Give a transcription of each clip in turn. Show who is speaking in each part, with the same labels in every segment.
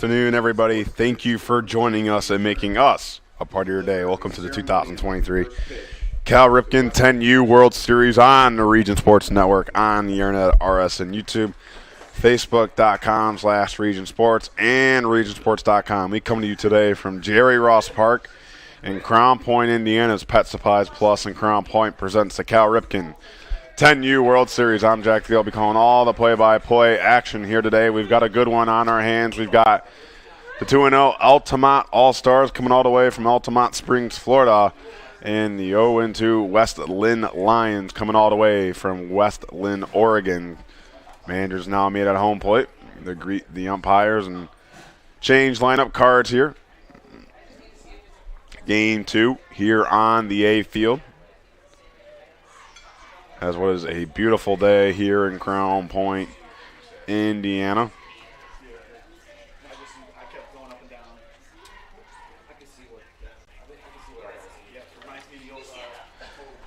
Speaker 1: afternoon, everybody. Thank you for joining us and making us a part of your day. Welcome to the 2023 Cal Ripken 10U World Series on the Region Sports Network, on the internet, RS and YouTube, Facebook.com/Region Sports, and RegionSports.com. We come to you today from Jerry Ross Park in Crown Point, Indiana's Pet Supplies Plus and Crown Point presents the Cal Ripken 10U World Series. I'm Jack Thiel. I'll be calling all the play-by-play action here today. We've got a good one on our hands. We've got the 2-0 Altamonte All-Stars coming all the way from Altamonte Springs, Florida, and the 0-2 West Linn Lions coming all the way from West Linn, Oregon. Managers now made at home plate. They greet the umpires and change lineup cards here. Game 2 here on the A field. As what is a beautiful day here in Crown Point, Indiana.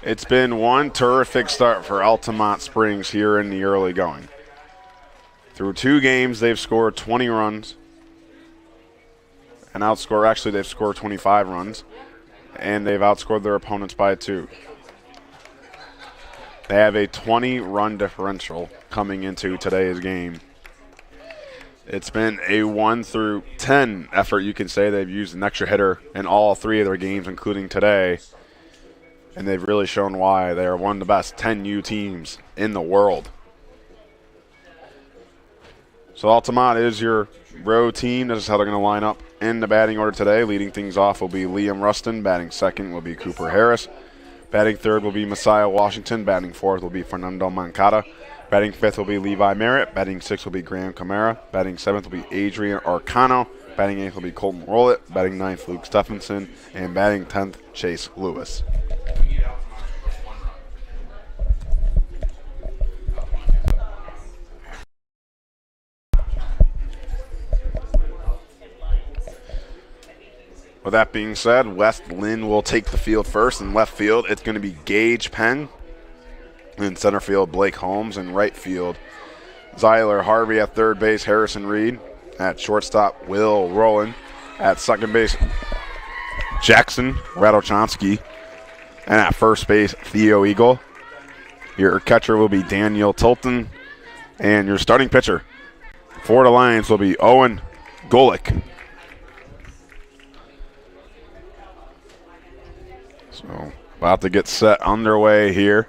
Speaker 1: It's been one terrific start for Altamonte Springs here in the early going. Through 2 games, they've scored 20 runs. And they've scored 25 runs. And they've outscored their opponents by 2. They have a 20-run differential coming into today's game. It's been a 1-10 effort, you can say. They've used an extra hitter in all 3 of their games, including today. And they've really shown why they are one of the best 10U teams in the world. So Altamonte is your road team. This is how they're going to line up in the batting order today. Leading things off will be Liam Rustin. Batting second will be Cooper Harris. Batting third will be Messiah Washington. Batting fourth will be Fernando Mancada. Batting fifth will be Levi Merritt. Batting sixth will be Graham Camara. Batting seventh will be Adrian Arcano. Batting eighth will be Colton Rowlett. Batting ninth, Luke Stephenson. And batting 10th, Chase Lewis. With that being said, West Linn will take the field first. In left field, it's going to be Gage Penn. In center field, Blake Holmes. In right field, Zyler Harvey. At third base, Harrison Reed. At shortstop, Will Rowland. At second base, Jackson Radochanski. And at first base, Theo Eagle. Your catcher will be Daniel Tilton. And your starting pitcher for the Lions will be Owen Golick. So, about to get set underway here.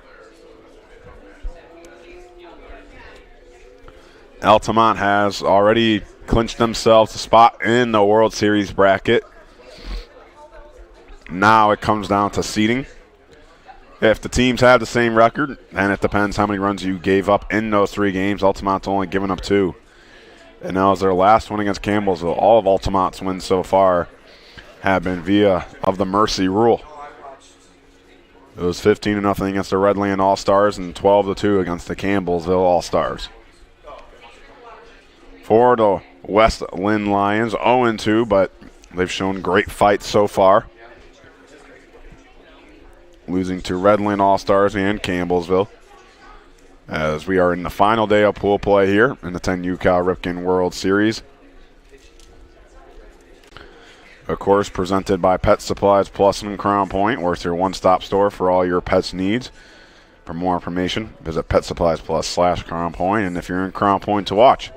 Speaker 1: Altamonte has already clinched themselves a spot in the World Series bracket. Now it comes down to seeding. If the teams have the same record, then it depends how many runs you gave up in those 3 games. Altamonte's only given up 2. And that was their last one against Campbellsville. All of Altamonte's wins so far have been via of the mercy rule. It was 15-0 against the Redland All-Stars and 12-2 against the Campbellsville All-Stars. For the West Linn Lions, 0-2, but they've shown great fights so far. Losing to Redland All-Stars and Campbellsville. As we are in the final day of pool play here in the 10U Cal Ripken World Series. Of course, presented by Pet Supplies Plus in Crown Point, where it's your one-stop store for all your pets' needs. For more information, visit Pet Supplies Plus/Crown Point. And if you're in Crown Point to watch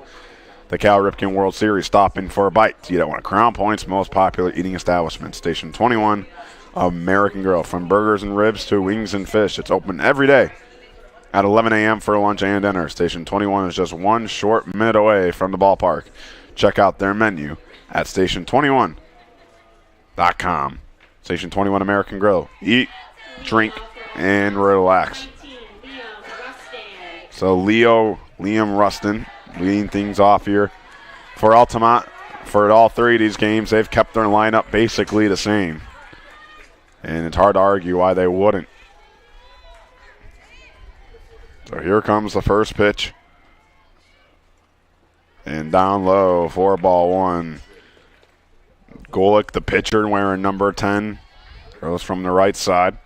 Speaker 1: the Cal Ripken World Series, stop in for a bite to eat at one of Crown Point's most popular eating establishments, Station 21 American Grill. From burgers and ribs to wings and fish, it's open every day at 11 a.m. for lunch and dinner. Station 21 is just 1 short minute away from the ballpark. Check out their menu at Station21.com. Station 21 American Grill. Eat, drink, and relax. So Liam Rustin leading things off here for Altamonte. For all 3 of these games, they've kept their lineup basically the same. And it's hard to argue why they wouldn't. So here comes the first pitch. And down low for ball 1. Golick, the pitcher, wearing number 10, goes from the right side.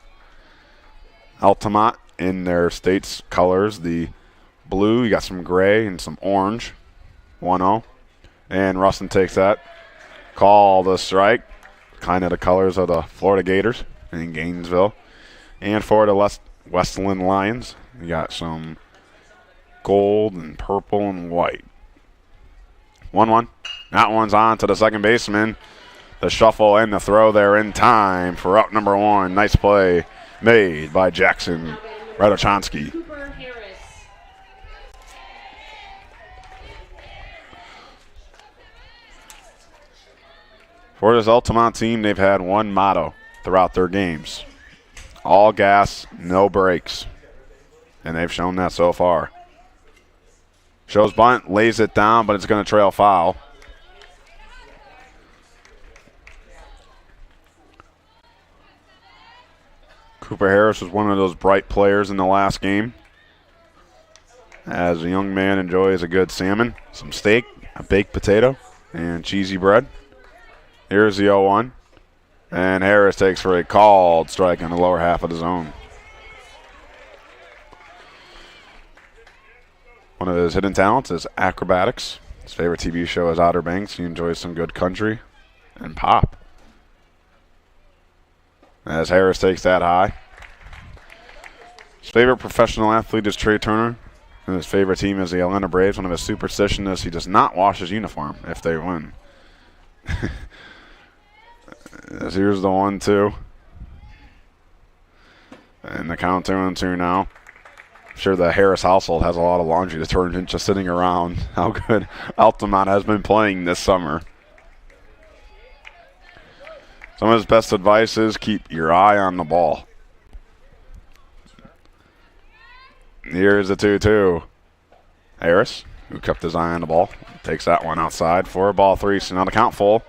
Speaker 1: Altamonte in their state's colors, the blue. You got some gray and some orange. 1-0. And Rustin takes that. Call the strike. Kind of the colors of the Florida Gators in Gainesville. And for the Westland Lions, we got some gold and purple and white. 1-1. That one's on to the second baseman. The shuffle and the throw there in time for out number 1. Nice play made by Jackson Radochonsky. For this Altamonte team, they've had one motto throughout their games. All gas, no brakes. And they've shown that so far. Shows bunt, lays it down, but it's going to trail foul. Cooper Harris was one of those bright players in the last game. As a young man enjoys a good salmon, some steak, a baked potato, and cheesy bread. Here's the 0-1. And Harris takes for a called strike in the lower half of the zone. One of his hidden talents is acrobatics. His favorite TV show is Outer Banks. He enjoys some good country and pop. As Harris takes that high. His favorite professional athlete is Trey Turner. And his favorite team is the Atlanta Braves. One of his superstitions is he does not wash his uniform if they win. Here's the 1-2. And the count 2-2 now. I'm sure the Harris household has a lot of laundry detergent just sitting around. How good Altamont has been playing this summer. Some of his best advice is keep your eye on the ball. Here's the 2-2. Harris, who kept his eye on the ball, takes that one outside for ball 3. So now the count full.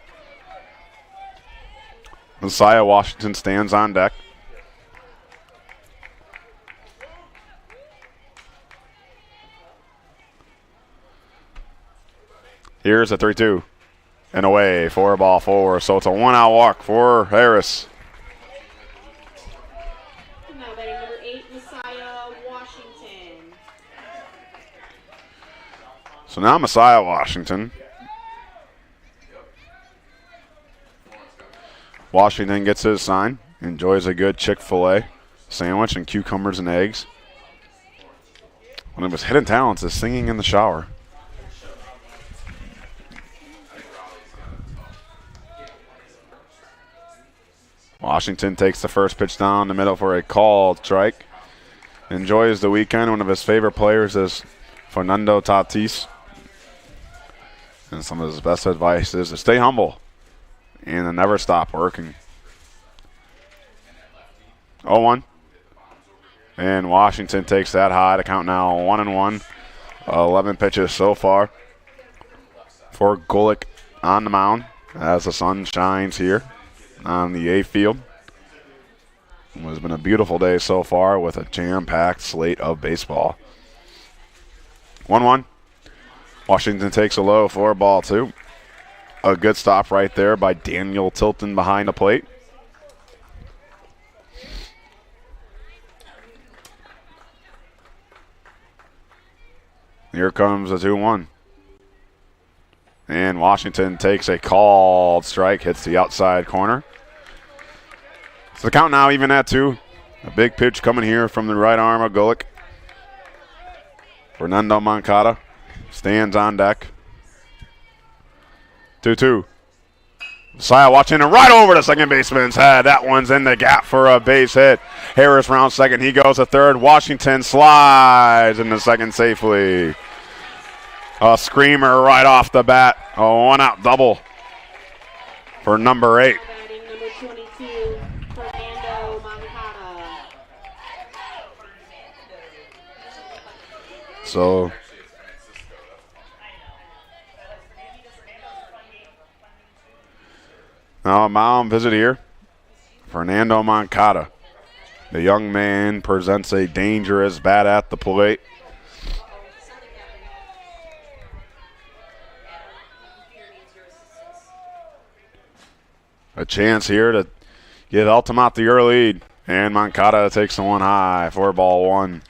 Speaker 1: Messiah Washington stands on deck. Here's a 3-2. And away for ball 4. So it's a 1-out walk for Harris.
Speaker 2: Now batting number 8, Messiah Washington.
Speaker 1: So now Messiah Washington. Washington gets his sign. Enjoys a good Chick-fil-A sandwich and cucumbers and eggs. One of his hidden talents is singing in the shower. Washington takes the first pitch down the middle for a called strike. Enjoys the weekend. One of his favorite players is Fernando Tatis. And some of his best advice is to stay humble and to never stop working. 0-1. And Washington takes that high. The count now 1-1. 11 pitches so far for Golick on the mound as the sun shines here on the A field. It has been a beautiful day so far with a jam-packed slate of baseball. 1-1. Washington takes a low for ball 2. A good stop right there by Daniel Tilton behind the plate. Here comes a 2-1. And Washington takes a called strike, hits the outside corner. So the count now even at 2. A big pitch coming here from the right arm of Golick. Fernando Moncada stands on deck. 2-2. Messiah watching it right over the second baseman's head. That one's in the gap for a base hit. Harris rounds second. He goes to third. Washington slides into second safely. A screamer right off the bat. A 1-out double for number 8.
Speaker 2: Batting number 22, Fernando Moncada.
Speaker 1: So now a mound visit here. Fernando Moncada. The young man presents a dangerous bat at the plate. A chance here to give Altamonte the early lead. And Moncada takes the one high for ball 1.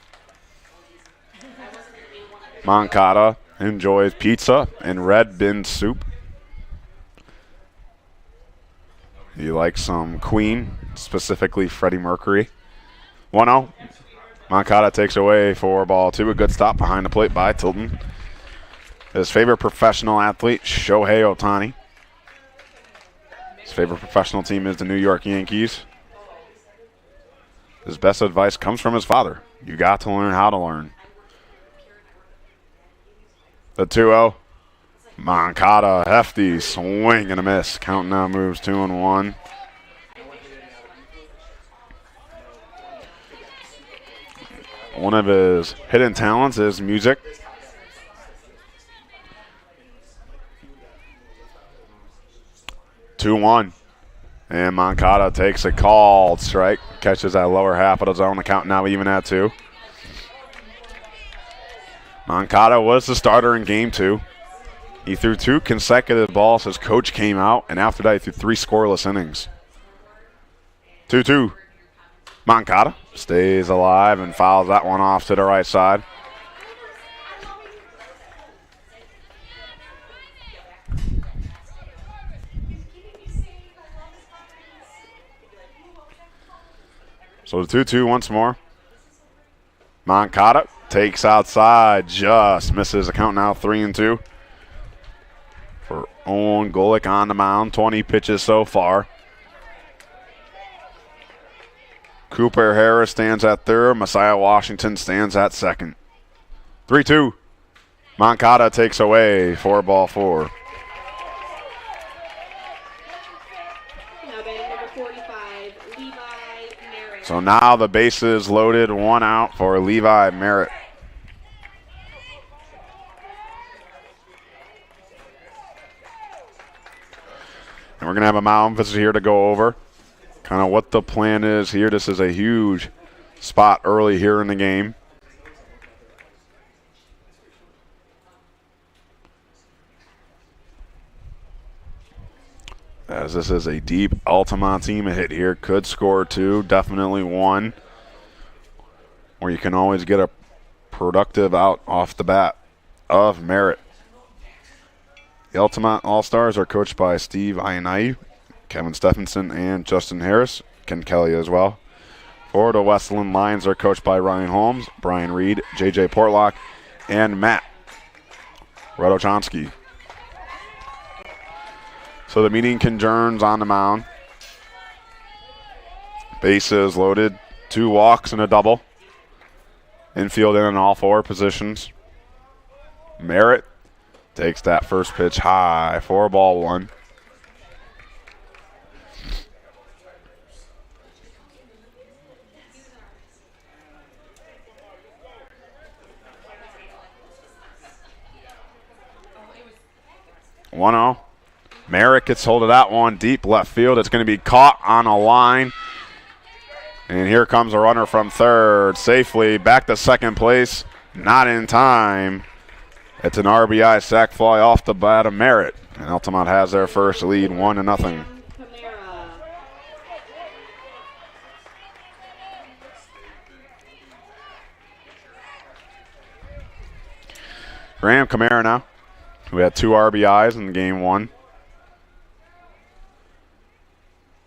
Speaker 1: Moncada enjoys pizza and red bean soup. You like some Queen, specifically Freddie Mercury. 1-0. Moncada takes away for ball 2. A good stop behind the plate by Tilton. His favorite professional athlete, Shohei Ohtani. His favorite professional team is the New York Yankees. His best advice comes from his father. You got to learn how to learn. The 2-0. Moncada, hefty swing and a miss. Count now moves 2-1. One of his hidden talents is music. Two-one. And Moncada takes a called strike. Catches that lower half of the zone. The count now even at 2. Moncada was the starter in game 2. He threw 2 consecutive balls. His coach came out, and after that, he threw 3 scoreless innings. 2-2. Moncada stays alive and fouls that one off to the right side. So the 2-2 once more. Moncada takes outside, just misses. The count now 3-2. For Owen Golick on the mound, 20 pitches so far. Cooper Harris stands at third. Messiah Washington stands at second. 3-2. Moncada takes away for ball 4.
Speaker 2: Now batting number 45, Levi Merritt.
Speaker 1: So now the bases loaded, 1 out for Levi Merritt. And we're going to have a mound visit here to go over kind of what the plan is here. This is a huge spot early here in the game. As this is a deep Altamonte team, a hit here could score 2, definitely 1. Or you can always get a productive out off the bat of Merritt. The Altamont All-Stars are coached by Steve Ionai, Kevin Stephenson, and Justin Harris. Ken Kelly as well. For the Westland Lions are coached by Ryan Holmes, Brian Reed, J.J. Portlock, and Matt Radochonsky. So the meeting concerns on the mound. Bases loaded, 2 walks and a double. Infield in all 4 positions. Merritt takes that first pitch high for ball 1. One-zero. Merritt gets hold of that one deep left field. It's going to be caught on a line. And here comes a runner from third safely back to second place. Not in time. It's an RBI sac fly off the bat of Merritt. And Altamont has their first lead, 1-0. Graham Camara now, who had 2 RBIs in game 1.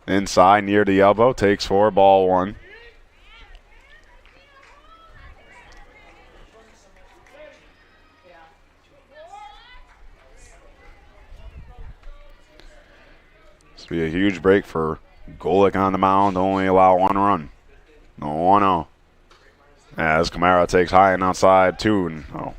Speaker 1: Inside near the elbow, takes 4, ball 1. This will be a huge break for Golick on the mound, only allow 1 run. No 1-0. As Camara takes high and outside, 2-0.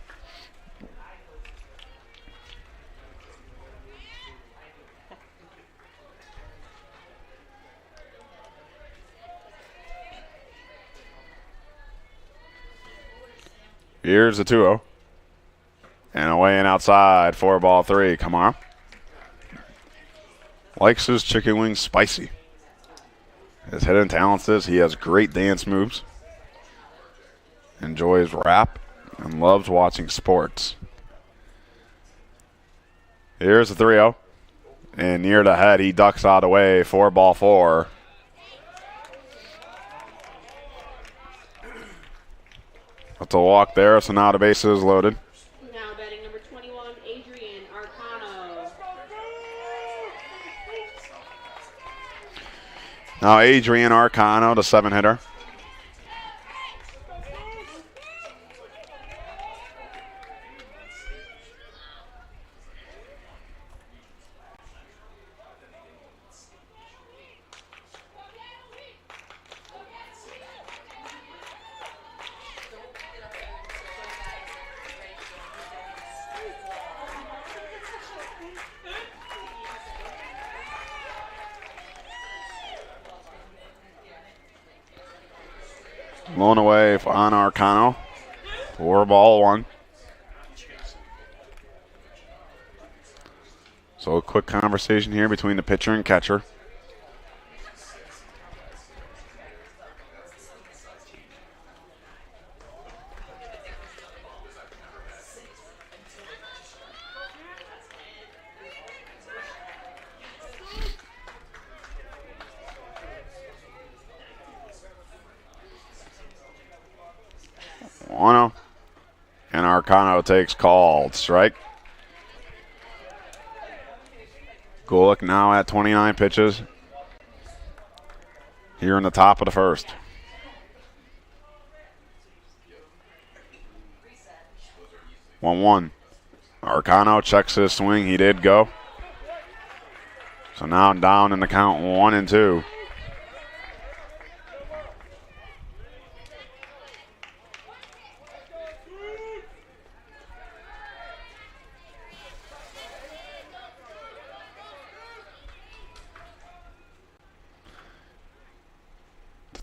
Speaker 1: Here's the 2-0. And away and outside for ball 3. Kamara likes his chicken wings spicy. His hidden talents is he has great dance moves, enjoys rap, and loves watching sports. Here's the 3-0. And near the head, he ducks out of the way for ball 4. That's a walk there, so now the base is loaded.
Speaker 2: Now batting number
Speaker 1: Now Adrian Arcano, the 7-hitter. Blown away on Arcano. 4-1. So a quick conversation here between the pitcher and catcher. And Arcano takes called strike. Golick now at 29 pitches here in the top of the first. One. Arcano checks his swing. He did go. So now down in the count 1-2.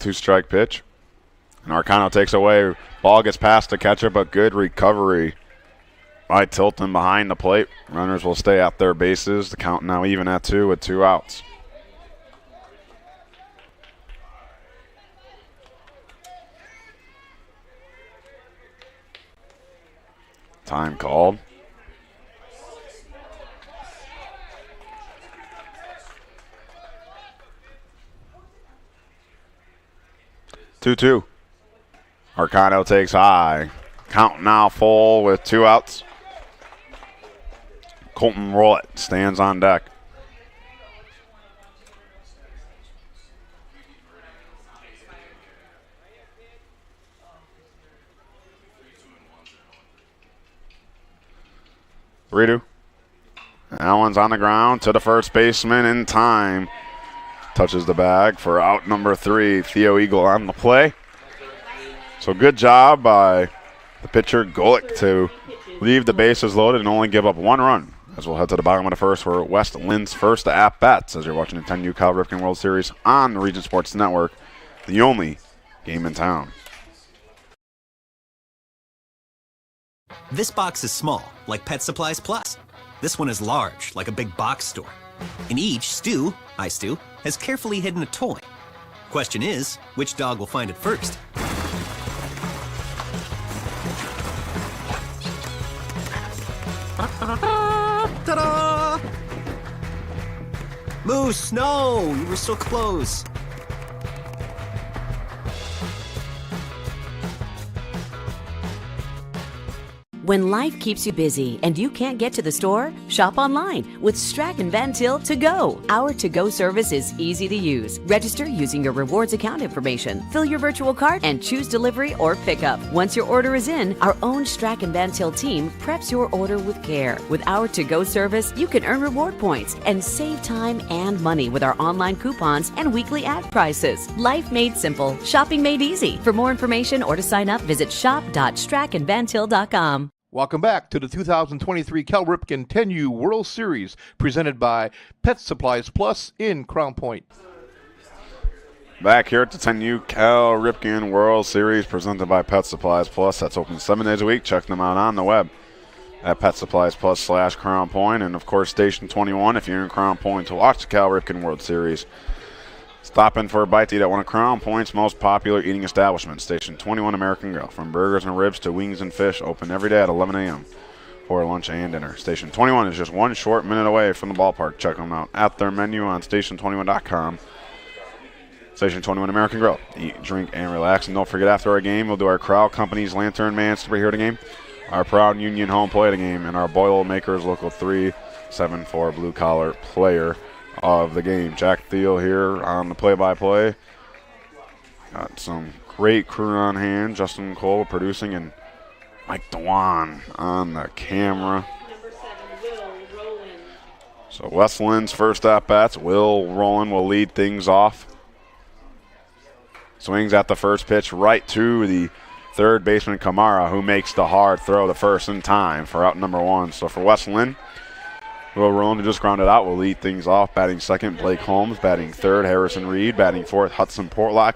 Speaker 1: Two-strike pitch. And Arcano takes away. Ball gets past the catcher, but good recovery by Tilton behind the plate. Runners will stay at their bases. The count now even at 2 with 2 outs. Time called. Two. Arcano takes high. Count now full with 2 outs. Colton Rollett stands on deck. Redo. That one's on the ground to the first baseman in time. Touches the bag for out number 3. Theo Eagle on the play. So good job by the pitcher Golick to leave the bases loaded and only give up 1 run. As we'll head to the bottom of the first for West Lynn's first at-bats as you're watching the 10U Cal Ripken World Series on the Region Sports Network, the only game in town.
Speaker 3: This box is small, like Pet Supplies Plus. This one is large, like a big box store. In each, Stu has carefully hidden a toy. Question is, which dog will find it first? Ta-da! Moose, no! You were so close.
Speaker 4: When life keeps you busy and you can't get to the store, shop online with Strachan Van Til To Go. Our to-go service is easy to use. Register using your rewards account information, fill your virtual cart, and choose delivery or pickup. Once your order is in, our own Strachan Van Til team preps your order with care. With our to-go service, you can earn reward points and save time and money with our online coupons and weekly ad prices. Life made simple, shopping made easy. For more information or to sign up, visit shop.strachanvantil.com.
Speaker 5: Welcome back to the 2023 Cal Ripken 10U World Series presented by Pet Supplies Plus in Crown Point.
Speaker 1: Back here at the 10U Cal Ripken World Series presented by Pet Supplies Plus. That's open 7 days a week. Check them out on the web at Pet Supplies Plus /Crown Point. And, of course, Station 21 if you're in Crown Point to watch the Cal Ripken World Series. Stop in for a bite to eat at one of Crown Point's most popular eating establishments, Station 21 American Grill. From burgers and ribs to wings and fish, open every day at 11 a.m. for lunch and dinner. Station 21 is just 1 short minute away from the ballpark. Check them out at their menu on station21.com. Station 21 American Grill. Eat, drink, and relax. And don't forget, after our game, we'll do our Crowd Company's Lantern Man superhero game, our Proud Union home play of the game, and our Boilermakers Local 374 blue collar player of the game. Jack Thiel here on the play-by-play. Got some great crew on hand. Justin Cole producing, and Mike Dewan on the camera.
Speaker 2: Number 7, Will Rowland.
Speaker 1: So West Lynn's first at-bats. Will Rowland will lead things off. Swings at the first pitch right to the third baseman Kamara, who makes the hard throw, the first in time for out number 1. So for West Lynn, Will Rowland, who just grounded out, will lead things off. Batting second, Blake Holmes. Batting third, Harrison Reed. Batting fourth, Hudson Portlock.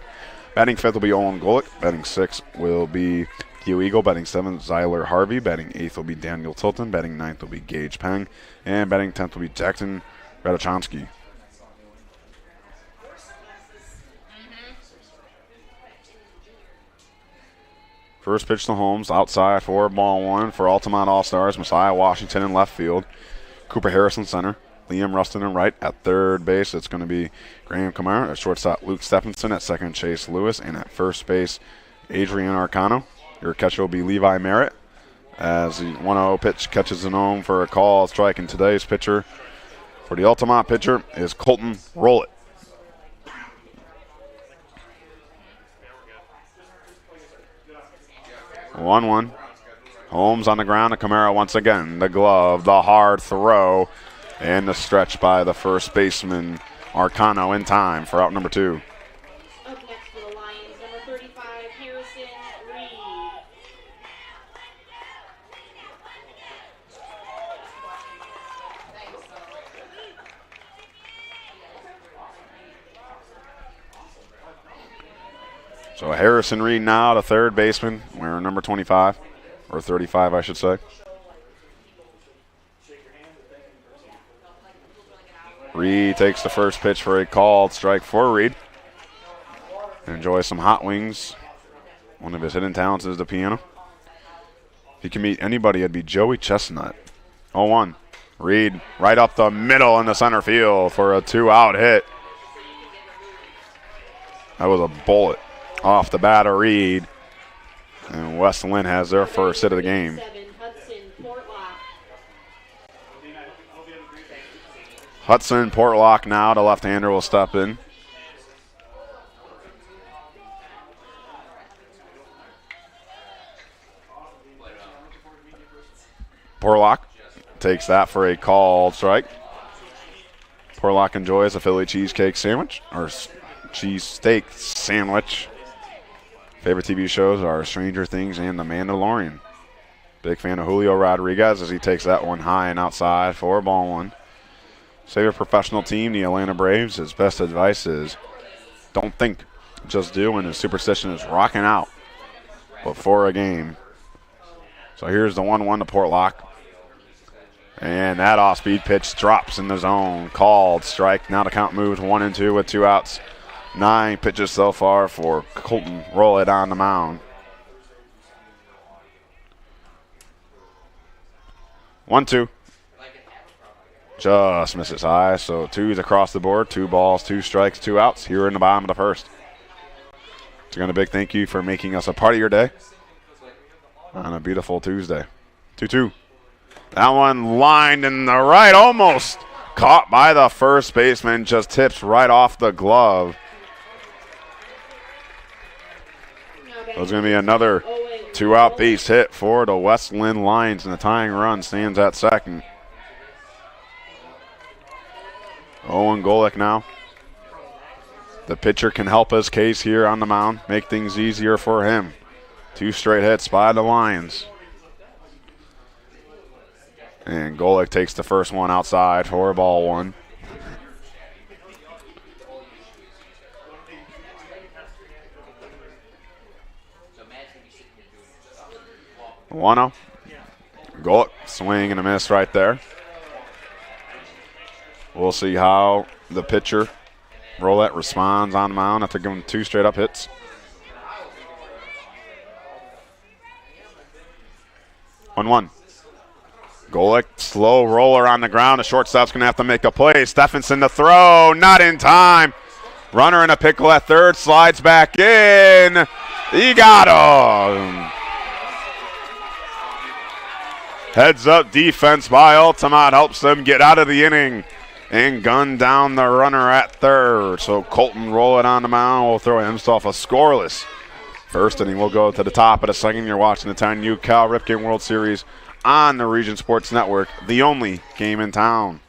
Speaker 1: Batting fifth will be Owen Golick. Batting sixth will be Hugh Eagle. Batting seventh, Zyler Harvey. Batting eighth will be Daniel Tilton. Batting ninth will be Gage Peng. And batting 10th will be Jackson Radachonsky. First pitch to Holmes, outside for ball 1 for Altamonte All-Stars. Messiah Washington in left field. Cooper Harrison center. Liam Rustin in right. At third base, it's going to be Graham Kamara. At shortstop, Luke Stephenson. At second, Chase Lewis. And at first base, Adrian Arcano. Your catcher will be Levi Merritt. As the 1-0 pitch catches an home for a call strike. And today's pitcher for the Altamont pitcher is Colton Rowlett. 1-1. Holmes on the ground to Kamara once again. The glove, the hard throw, and the stretch by the first baseman Arcano in time for out number 2.
Speaker 2: Up next for the Lions, number 35, Harrison Reed.
Speaker 1: So Harrison Reed now, the third baseman, wearing number 25, or 35, I should say. Reed takes the first pitch for a called strike for Reed. Enjoy some hot wings. One of his hidden talents is the piano. If he can meet anybody, it'd be Joey Chestnut. 0-1. Reed right up the middle in the center field for a 2-out hit. That was a bullet off the bat of Reed. And West Lynn has their first hit of the game. Hudson Portlock now, the left-hander, will step in. Portlock takes that for a called strike. Portlock enjoys a Philly cheesecake sandwich, or cheesesteak sandwich. Favorite TV shows are Stranger Things and The Mandalorian. Big fan of Julio Rodriguez as he takes that one high and outside for ball 1. Say your professional team, the Atlanta Braves, his best advice is don't think, just do, and his superstition is rocking out before a game. So here's the 1-1 to Portlock. And that off-speed pitch drops in the zone. Called strike. Now the count moves 1-2 with 2 outs. 9 pitches so far for Colton Rowlett on the mound. 1-2. Just misses high, so 2s across the board. 2 balls, 2 strikes, 2 outs here in the bottom of the first. Again, a big thank you for making us a part of your day on a beautiful Tuesday. 2-2. That one lined in the right, almost caught by the first baseman, just tips right off the glove. There's going to be another 2-out base hit for the West Lynn Lions, and the tying run stands at second. Owen Golick now. The pitcher can help his case here on the mound, make things easier for him. 2 straight hits by the Lions. And Golick takes the first one outside for ball 1. One-0. Golick swing and a miss right there. We'll see how the pitcher, Rowlett, responds on the mound after giving 2 straight up hits. 1-1. Golick, slow roller on the ground. The shortstop's going to have to make a play. Stephenson to throw, not in time. Runner in a pickle at third, slides back in. He got him. Heads up defense by Altamont helps them get out of the inning. and gun down the runner at third. So Colton Rowlett on the mound will throw himself a scoreless first inning. We'll go to the top of the second. You're watching the 10U Cal Ripken World Series on the Region Sports Network, the only game in town.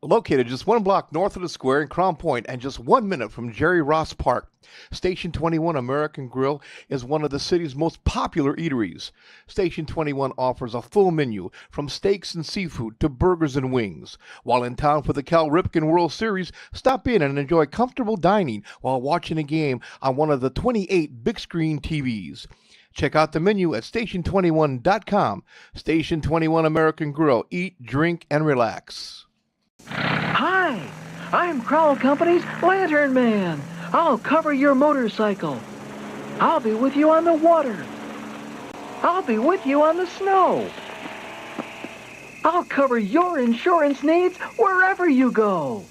Speaker 5: Located just 1 block north of the square in Crown Point and just 1 minute from Jerry Ross Park, Station 21 American Grill is one of the city's most popular eateries. Station 21 offers a full menu from steaks and seafood to burgers and wings. While in town for the Cal Ripken World Series, stop in and enjoy comfortable dining while watching a game on one of the 28 big screen TVs. Check out the menu at station21.com. Station 21 American Grill. Eat, drink, and relax.
Speaker 6: Hi, I'm Crowell Company's Lantern Man. I'll cover your motorcycle. I'll be with you on the water. I'll be with you on the snow. I'll cover your insurance needs wherever you go.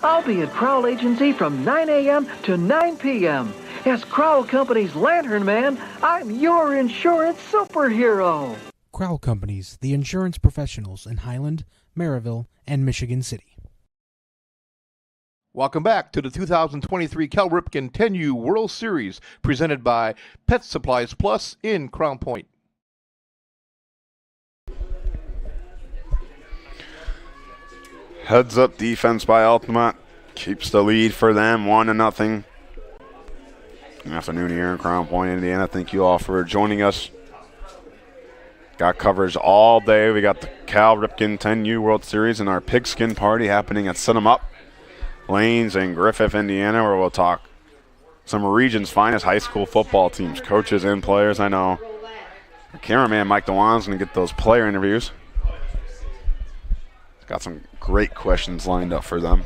Speaker 6: I'll be at Crowell Agency from 9 a.m. to 9 p.m. As Crowell Company's Lantern Man, I'm your insurance superhero.
Speaker 7: Crowell Companies, the insurance professionals in Highland, Maryville, and Michigan City.
Speaker 5: Welcome back to the 2023 Cal Ripken 10U World Series, presented by Pet Supplies Plus in Crown Point.
Speaker 1: Heads up defense by Altamonte keeps the lead for them, 1-0. Good afternoon here in Crown Point, Indiana. Thank you all for joining us. Got coverage all day. We got the Cal Ripken 10U World Series and our pigskin party happening at Set 'em Up Lanes in Griffith, Indiana, where we'll talk some of region's finest high school football teams, coaches and players. I know our cameraman Mike DeWan's going to get those player interviews. Got some great questions lined up for them.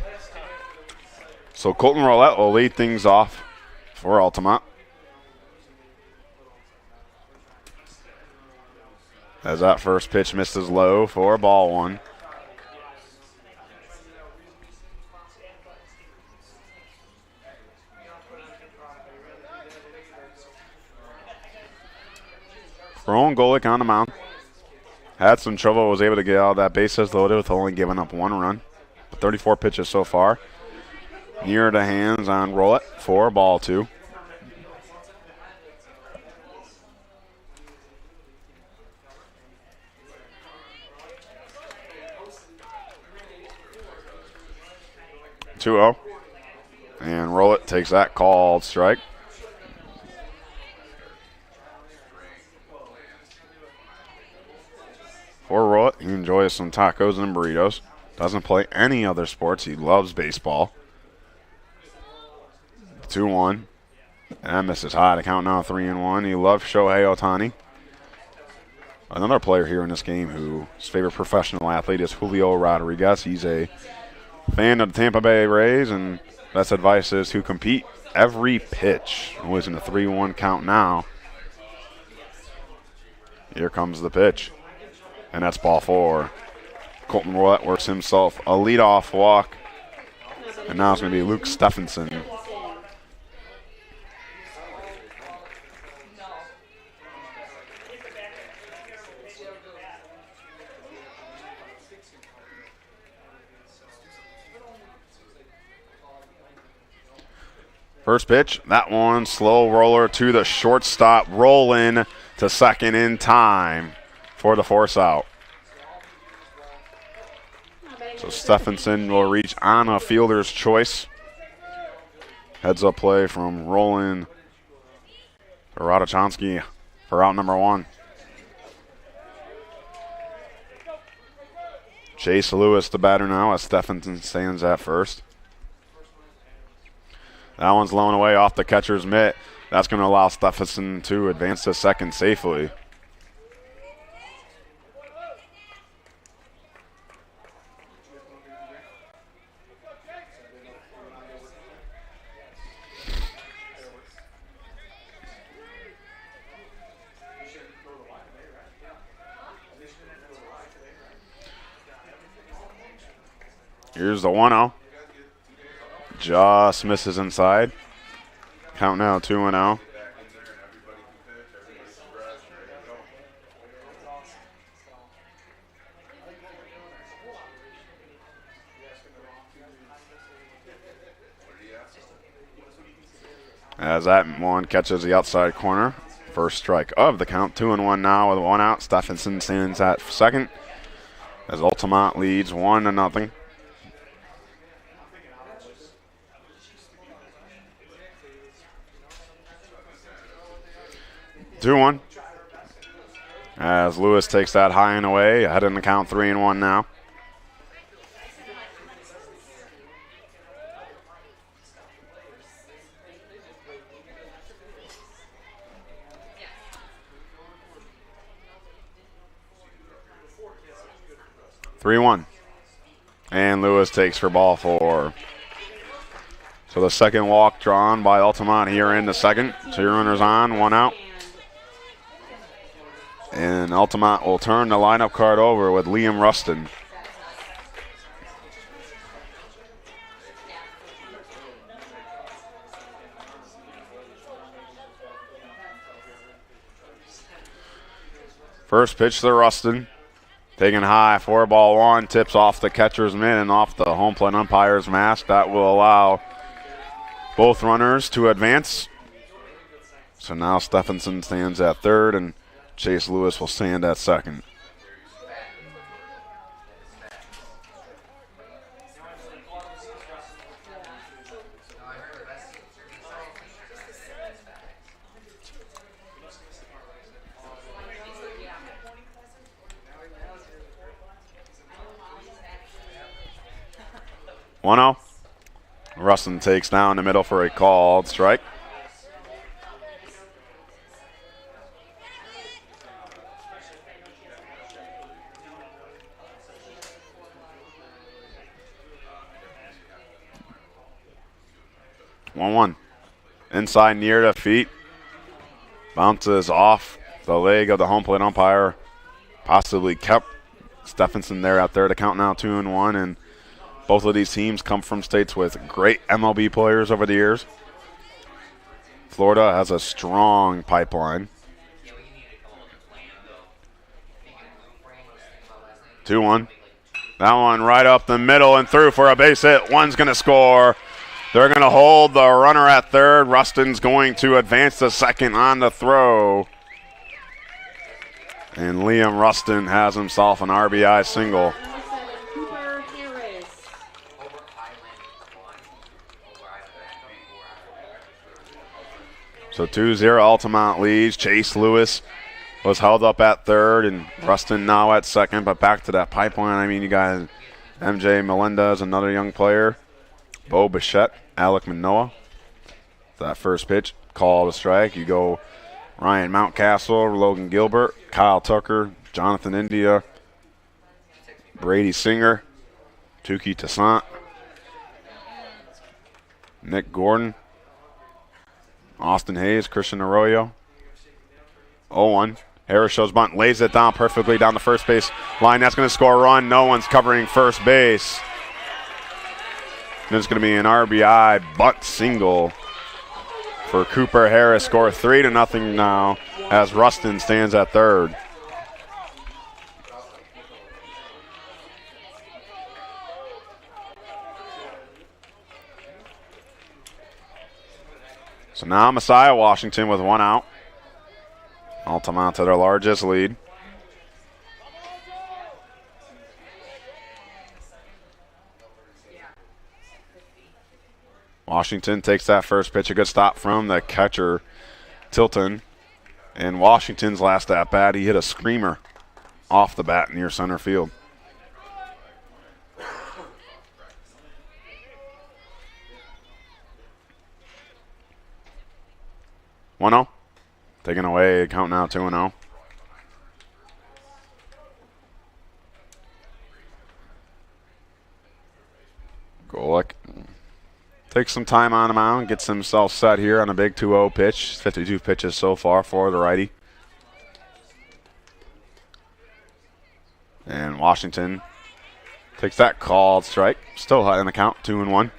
Speaker 1: So Colton Rowlett will lead things off for Altamonte. As that first pitch misses low for ball one. Rowan Golick on the mound. Had some trouble, was able to get out of that bases loaded with only giving up 1 run. 34 pitches so far. Near the hands on Rowlett for ball 2. And Rowlett takes that called strike. For Rowlett, he enjoys some tacos and burritos. Doesn't play any other sports. He loves baseball. 2-1. And that misses high to count now 3-1. He loves Shohei Ohtani. Another player here in this game whose favorite professional athlete is Julio Rodriguez. He's a fan of the Tampa Bay Rays, and best advice is to compete every pitch. Always in a 3-1 count now. Here comes the pitch. And that's ball 4. Colton Rowlett works himself a leadoff walk. And now it's going to be Luke Stephenson. First pitch, that one, slow roller to the shortstop, roll in to second in time for the force out. So Stephenson will reach on a fielder's choice. Heads up play from Roland Radachonsky for out number 1. Chase Lewis, the batter now, as Stephenson stands at first. That one's blown away off the catcher's mitt. That's going to allow Stephenson to advance to second safely. Here's the 1-0. Just misses inside. Count now 2-0. as that one catches the outside corner. First strike of the count. 2-1 now with one out. Stephenson stands at second as Altamonte leads 1-0. Two one. As Lewis takes that high and away, ahead in the count 3-1 now. Three one. And Lewis takes for ball four. So the second walk drawn by Altamonte here in the second. 2 runners on, 1 out. And Altamonte will turn the lineup card over with Liam Rustin. First pitch to Rustin. Taken high, 4-1, tips off the catcher's mitt and off the home plate umpire's mask. That will allow both runners to advance. So now Stephenson stands at third and Chase Lewis will stand at second. One zero. Rustin takes down the middle for a called strike. One. Inside near the feet. Bounces off the leg of the home plate umpire. Possibly kept Stephenson there at third. The count now 2-1. And both of these teams come from states with great MLB players over the years. Florida has a strong pipeline. 2-1. That one right up the middle and through for a base hit. One's going to score. They're going to hold the runner at third. Rustin's going to advance to second on the throw. And Liam Rustin has himself an RBI single. So 2-0 Altamont leads. Chase Lewis was held up at third and Rustin now at second. But back to that pipeline, I mean, you got MJ Melendez, another young player. Bo Bichette, Alec Manoa. That first pitch, call to strike. You go Ryan Mountcastle, Logan Gilbert, Kyle Tucker, Jonathan India, Brady Singer, Tuki Toussaint, Nick Gordon, Austin Hayes, Christian Arroyo. 0-1. Harris shows bunt, lays it down perfectly down the first base line. That's going to score a run. No one's covering first base. There's going to be an RBI bunt single for Cooper Harris. Score 3-0 now as Rustin stands at third. So now Messiah Washington with 1 out. Altamonte their largest lead. Washington takes that first pitch. A good stop from the catcher, Tilton. And Washington's last at-bat, he hit a screamer off the bat near center field. One 0. Taken away, count now 2-0. Golick takes some time on the mound, gets himself set here on a big 2-0 pitch. 52 pitches so far for the righty. And Washington takes that called strike. Still high in the count, 2-1.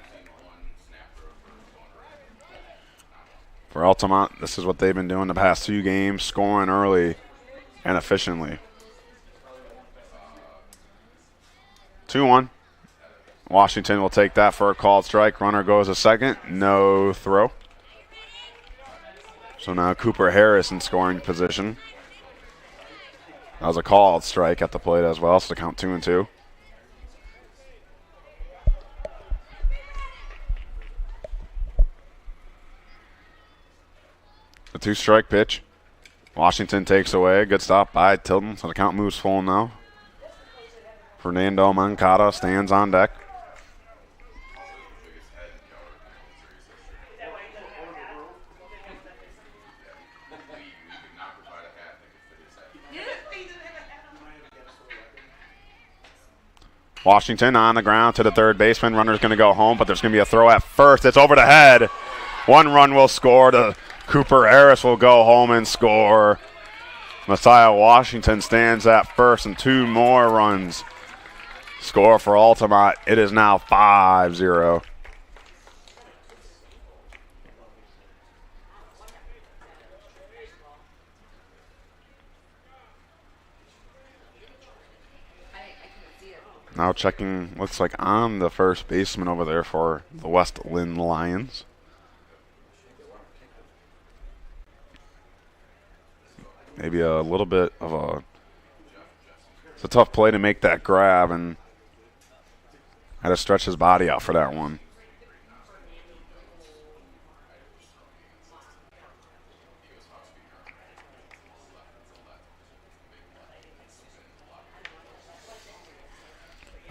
Speaker 1: For Altamont, this is what they've been doing the past 2 games, scoring early and efficiently. 2-1. Washington will take that for a called strike. Runner goes to second. No throw. So now Cooper Harris in scoring position. That was a called strike at the plate as well, so to count 2-2. The 2-strike pitch. Washington takes away. Good stop by Tilton, so the count moves full now. Fernando Moncada stands on deck. Washington on the ground to the third baseman. Runner's going to go home, but there's going to be a throw at first. It's over the head. 1 run will score. Cooper Harris will go home and score. Messiah Washington stands at first, and 2 more runs score for Altamonte. It is now 5-0. Now checking, looks like on the first baseman over there for the West Linn Lions. Maybe a little bit of a, it's a tough play to make that grab, and had to stretch his body out for that one.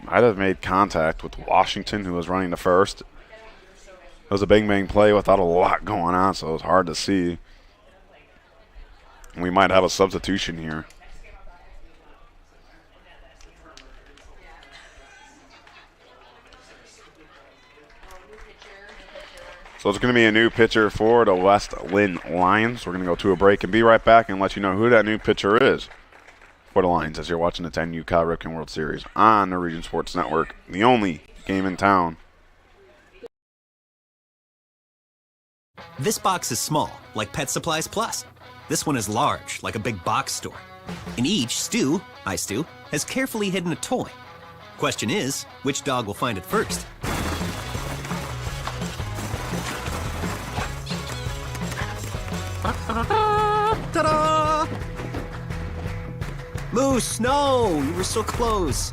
Speaker 1: Might have made contact with Washington, who was running to first. It was a bang-bang play without a lot going on, so it was hard to see. We might have a substitution here. So it's going to be a new pitcher for the West Linn Lions. We're going to go to a break and be right back and let you know who that new pitcher is for the Lions as you're watching the 10U Cal Ripken World Series on the Region Sports Network, the only game in town.
Speaker 3: This box is small, like Pet Supplies Plus. This one is large, like a big box store. In each, Stu, hi Stu, has carefully hidden a toy. Question is, which dog will find it first? Ta-da! Moose, no! You were so close.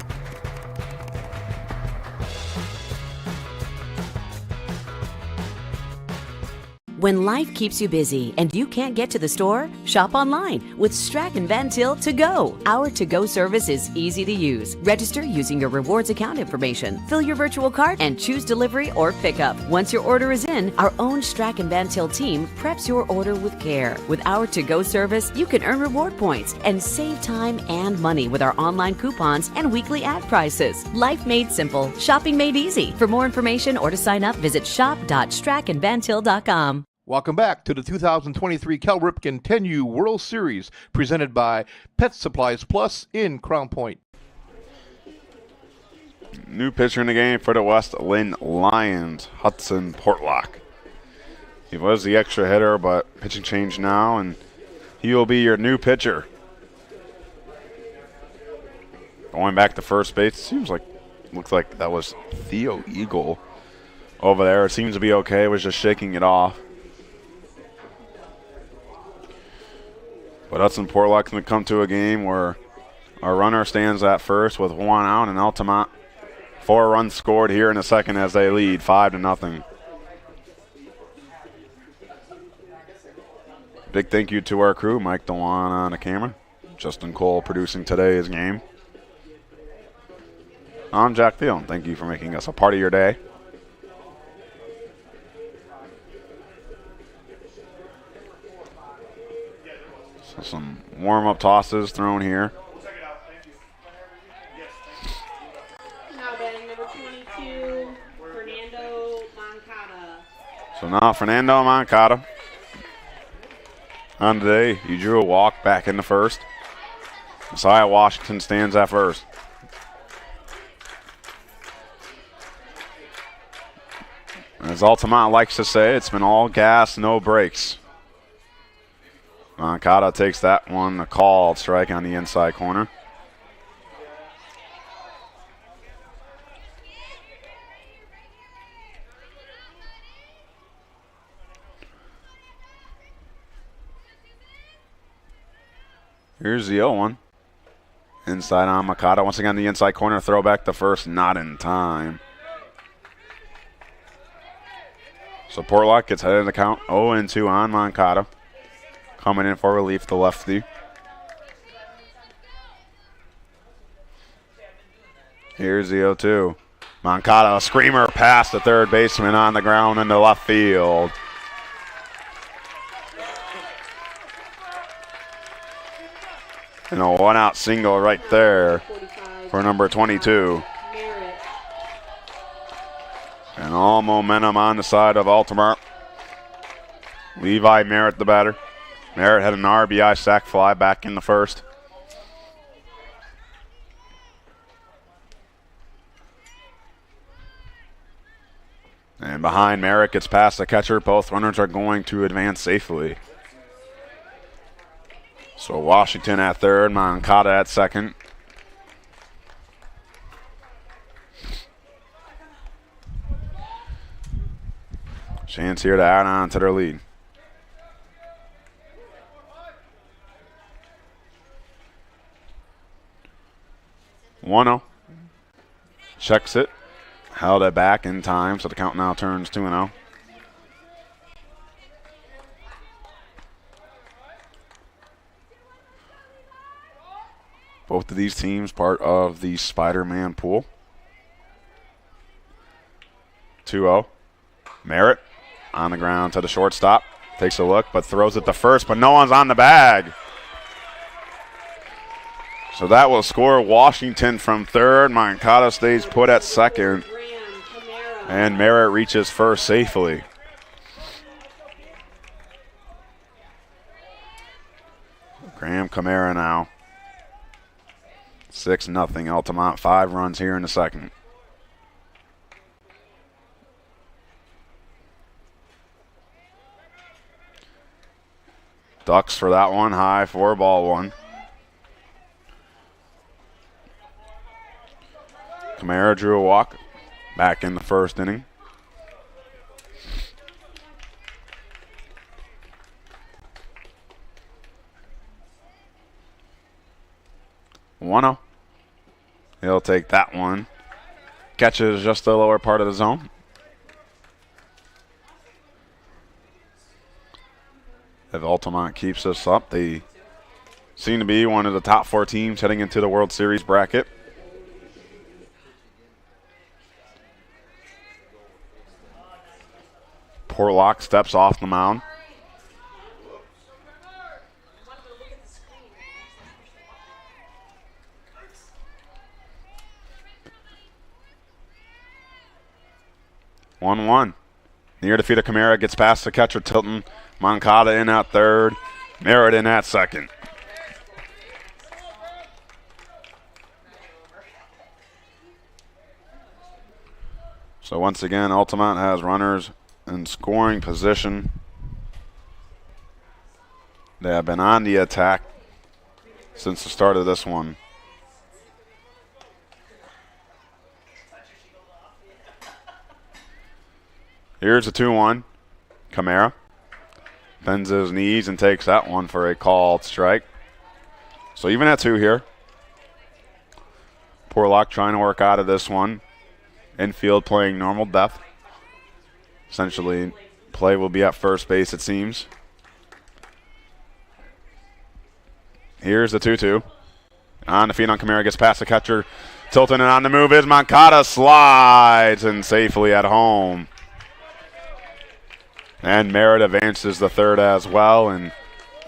Speaker 4: When life keeps you busy and you can't get to the store, shop online with Strachan Van Til To Go. Our to-go service is easy to use. Register using your rewards account information, fill your virtual cart, and choose delivery or pickup. Once your order is in, our own Strachan Van Til team preps your order with care. With our to-go service, you can earn reward points and save time and money with our online coupons and weekly ad prices. Life made simple, shopping made easy. For more information or to sign up, visit shop.strachanvantil.com.
Speaker 5: Welcome back to the 2023 Cal Ripken 10U World Series presented by Pet Supplies Plus in Crown Point.
Speaker 1: New pitcher in the game for the West Linn Lions, Hudson Portlock. He was the extra hitter, but pitching change now, and he will be your new pitcher. Going back to first base, looks like that was Theo Eagle over there. It seems to be okay, was just shaking it off. But Hudson Portlock's going to come to a game where our runner stands at first with 1 out, and Altamonte 4 runs scored here in the second as they lead 5-0. Big thank you to our crew, Mike DeWan on the camera, Justin Cole producing today's game. I'm Jack Thiel, and thank you for making us a part of your day. So some warm-up tosses thrown here.
Speaker 2: Now batting number 22, Fernando Moncada.
Speaker 1: So now Fernando Moncada. On today, he drew a walk back in the first. Messiah Washington stands at first. As Altamonte likes to say, it's been all gas, no brakes. Moncada takes that one, a called strike on the inside corner. Here's the 0-1. Inside on Mikado. Once again, the inside corner throwback. The first, not in time. So Portlock gets headed in the count. 0-2 on Moncada. Coming in for relief, the lefty. Here's the 0-2. Moncada, a screamer past the third baseman on the ground into left field. And a one-out single right there for number 22. And all momentum on the side of Altamonte. Levi Merritt, the batter. Merritt had an RBI sac fly back in the first. And behind Merritt gets past the catcher. Both runners are going to advance safely. So Washington at third, Moncada at second. Chance here to add on to their lead. One-0. Checks it. Held it back in time, so the count now turns 2-0. Both of these teams part of the Spider-Man pool. 2-0. Merritt on the ground to the shortstop. Takes a look, but throws it to first, but no one's on the bag. So that will score Washington from third. Moncada stays put at second. And Merritt reaches first safely. Graham Camara now. 6-0 Altamont. 5 runs here in the second. Ducks for that one. High for ball one. Camara drew a walk back in the first inning. One-0. He'll take that one. Catches just the lower part of the zone. If Altamont keeps this up, they seem to be one of the top 4 teams heading into the World Series bracket. Portlock steps off the mound. One-one. Near defeat of Camara gets past the catcher Tilton. Moncada in at third. Merritt in at second. So once again, Altamont has runners in scoring position. They have been on the attack since the start of this one. Here's a 2-1. Camara bends his knees and takes that one for a called strike. So even at 2 here. Portlock trying to work out of this one. Infield playing normal depth. Essentially, play will be at first base, it seems. Here's the 2-2. On the feet on Camara, gets past the catcher. Tilton, and on the move is Moncada. Slides and safely at home. And Merritt advances the third as well, and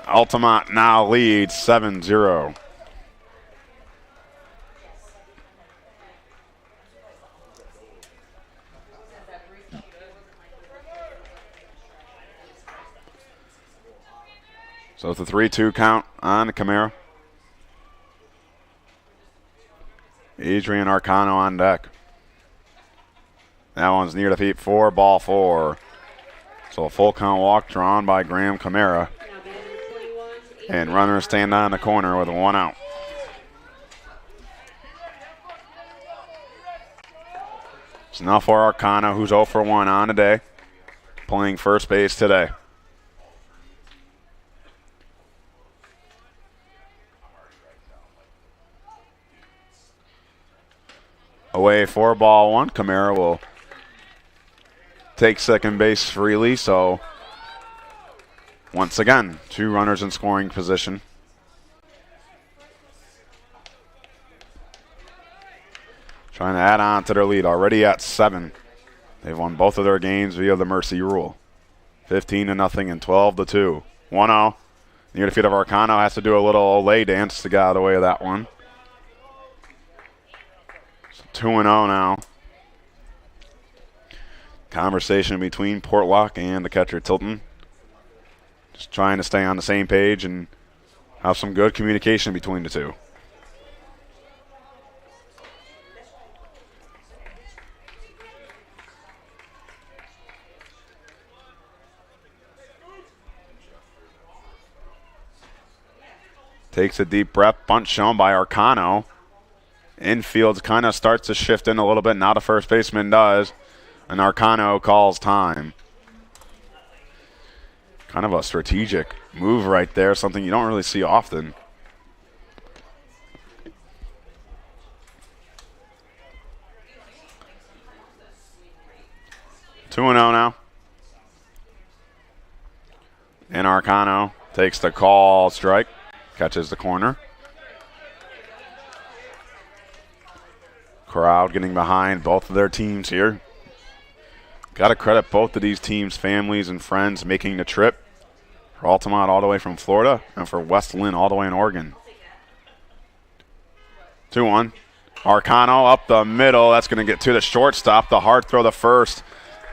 Speaker 1: Altamont now leads 7-0. So it's a 3-2 count on Camara. Adrian Arcano on deck. That one's near the feet, 4-4. So a full count walk drawn by Graham Camara. And runners stand on the corner with 1 out. So now for Arcano, who's 0 for 1 on today, playing first base today. away for ball one. Camara will take second base freely, so once again, 2 runners in scoring position. Trying to add on to their lead, already at 7. They've won both of their games via the mercy rule. 15-0 and 12-2. 1-0. Near the feet of Arcano, has to do a little lay dance to get out of the way of that one. So 2-0 now. Conversation between Portlock and the catcher Tilton. Just trying to stay on the same page and have some good communication between the two. Takes a deep breath. Bunt shown by Arcano. Infield kind of starts to shift in a little bit. Now the first baseman does. And Arcano calls time. Kind of a strategic move right there. Something you don't really see often. Two and 0 now. And Arcano takes the call strike. Catches the corner. Crowd getting behind both of their teams here. Got to credit both of these teams' families and friends making the trip. For Altamonte all the way from Florida and for West Linn all the way in Oregon. 2-1. Arcano up the middle. That's going to get to the shortstop. The hard throw to first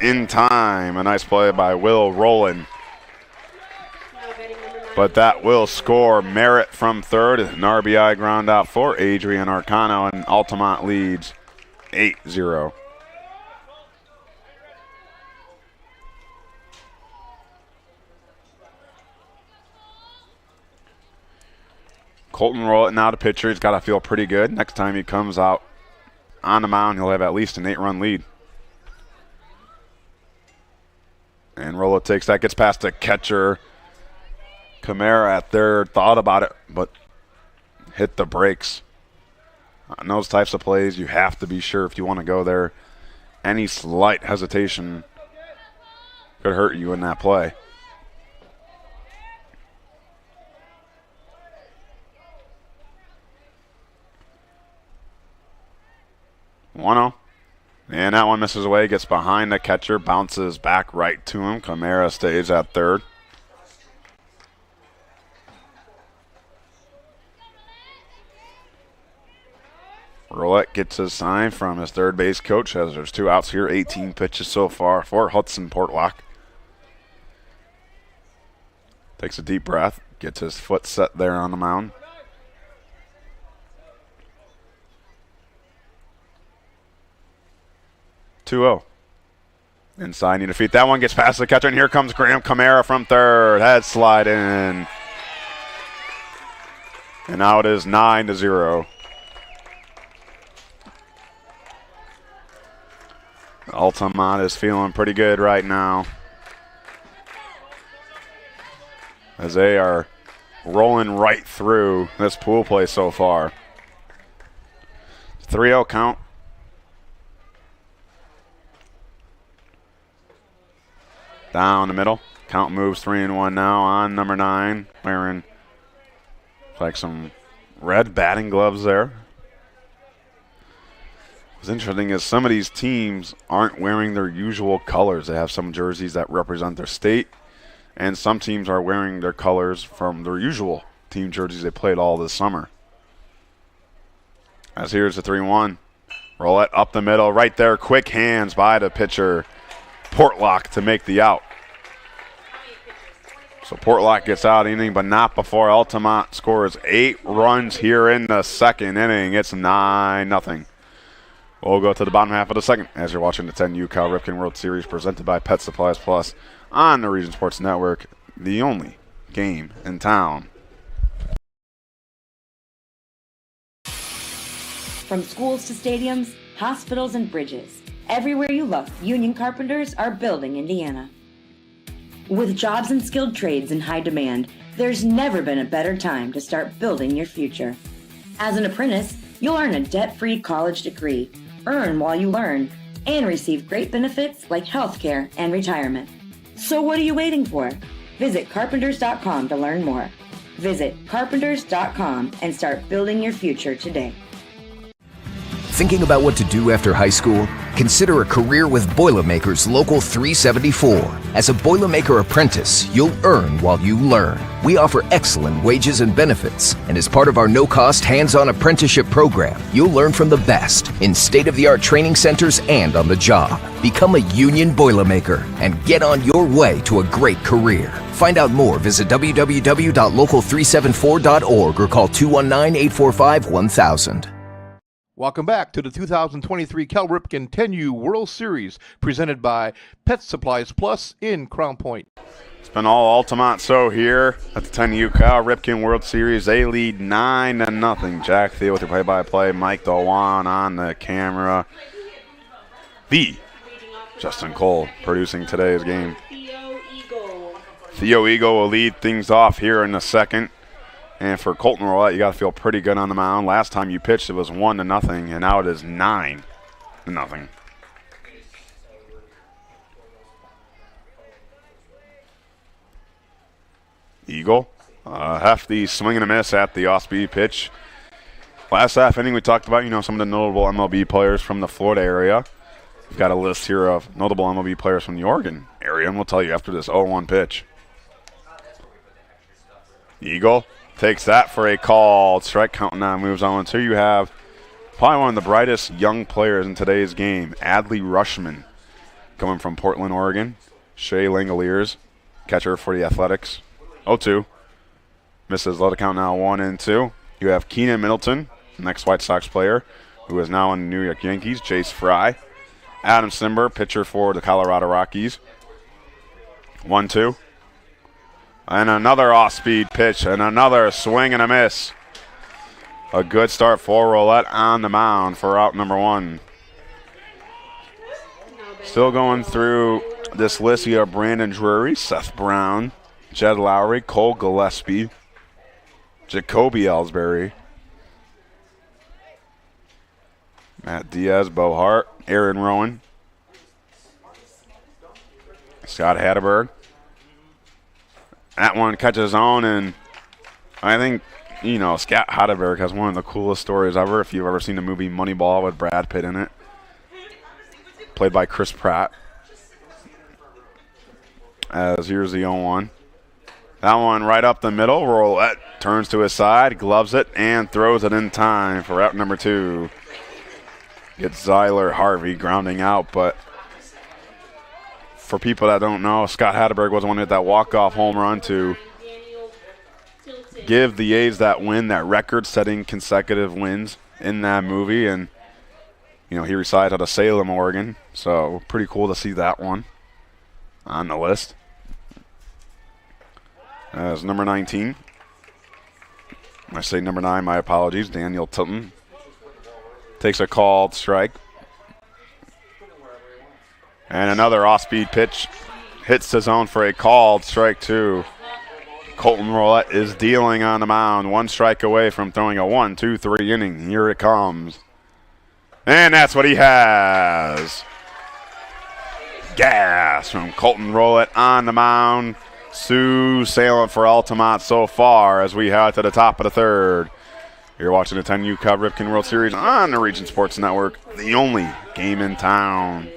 Speaker 1: in time. A nice play by Will Rowland. But that will score Merritt from third. An RBI ground out for Adrian Arcano, and Altamonte leads 8-0. Colton Rowland now the pitcher. He's got to feel pretty good. Next time he comes out on the mound, he'll have at least an 8-run lead. And Rowland takes that, gets past the catcher. Camara at third, thought about it, but hit the brakes. On those types of plays, you have to be sure if you want to go there. Any slight hesitation could hurt you in that play. One-0. And that one misses away, gets behind the catcher, bounces back right to him. Camara stays at third. Roulette gets his sign from his third base coach as there's 2 outs here, 18 pitches so far for Hudson Portlock. Takes a deep breath, gets his foot set there on the mound. Two-0. Inside, need to feet. That one gets past the catcher, and here comes Graham Camara from third. Head slide in. And now it is 9-0. Altamonte is feeling pretty good right now as they are rolling right through this pool play so far. 3-0 count. Down the middle. Count moves 3-1 now on number 9. Wearing like some red batting gloves there. What's interesting is some of these teams aren't wearing their usual colors. They have some jerseys that represent their state, and some teams are wearing their colors from their usual team jerseys they played all this summer. As here's the 3-1. Roulette up the middle, right there. Quick hands by the pitcher, Portlock, to make the out. So Portlock gets out inning, but not before Altamonte scores 8 runs here in the second inning. It's 9-0. We'll go to the bottom half of the second as you're watching the 10U Cal Ripken World Series presented by Pet Supplies Plus on the Region Sports Network, the only game in town.
Speaker 8: From schools to stadiums, hospitals and bridges, everywhere you look, union carpenters are building Indiana. With jobs and skilled trades in high demand, there's never been a better time to start building your future. As an apprentice, you'll earn a debt-free college degree, earn while you learn, and receive great benefits like healthcare and retirement. So what are you waiting for? Visit carpenters.com to learn more. Visit carpenters.com and start building your future today.
Speaker 9: Thinking about what to do after high school? Consider a career with Boilermakers Local 374. As a Boilermaker apprentice, you'll earn while you learn. We offer excellent wages and benefits, and as part of our no-cost hands-on apprenticeship program, you'll learn from the best in state-of-the-art training centers and on the job. Become a union Boilermaker and get on your way to a great career. Find out more, visit www.local374.org or call 219-845-1000.
Speaker 5: Welcome back to the 2023 Cal Ripken 10U World Series, presented by Pet Supplies Plus in Crown Point.
Speaker 1: It's been all Altamonte here at the 10U Cal Ripken World Series. They lead 9-0. Jack Thiel with your play-by-play. Mike Dewan on the camera. The Justin Cole producing today's game. Theo Eagle will lead things off here in the second. And for Colton Roulette, you got to feel pretty good on the mound. Last time you pitched, it was 1-0, and now it is 9-0. Eagle, hefty swing and a miss at the off-speed pitch. Last half inning, we talked about, some of the notable MLB players from the Florida area. We've got a list here of notable MLB players from the Oregon area, and we'll tell you after this 0-1 pitch. Eagle takes that for a called strike. Count now moves on. So you have probably one of the brightest young players in today's game, Adley Rushman, coming from Portland, Oregon. Shea Langoliers, catcher for the Athletics. 0-2. Misses. Let it count now 1-2. You have Keenan Middleton, next White Sox player, who is now on the New York Yankees. Jace Fry. Adam Simber, pitcher for the Colorado Rockies. 1-2. And another off-speed pitch and another swing and a miss. A good start for Roulette on the mound for out number one. Still going through this list, you have Brandon Drury, Seth Brown, Jed Lowry, Cole Gillespie, Jacoby Ellsbury, Matt Diaz, Bo Hart, Aaron Rowan, Scott Hatterberg. That one catches his own, and I think, Scott Hatterberg has one of the coolest stories ever. If you've ever seen the movie Moneyball with Brad Pitt in it, played by Chris Pratt. As here's the 0-1. That one right up the middle. Roulette turns to his side, gloves it, and throws it in time for out number two. Gets Zyler Harvey grounding out, but for people that don't know, Scott Hatterberg was the one who hit that walk-off home run to give the A's that win, that record-setting consecutive wins in that movie. And, he resides out of Salem, Oregon. So pretty cool to see that one on the list. As number 19. I say number 9, my apologies. Daniel Tilton takes a called strike. And another off-speed pitch hits the zone for a called strike two. Colton Roulette is dealing on the mound. One strike away from throwing a 1-2-3 inning. Here it comes. And that's what he has. Gas from Colton Roulette on the mound. Sue sailing for Altamonte so far as we head to the top of the third. You're watching the 10U Cal Ripken World Series on the Region Sports Network, the only game in town.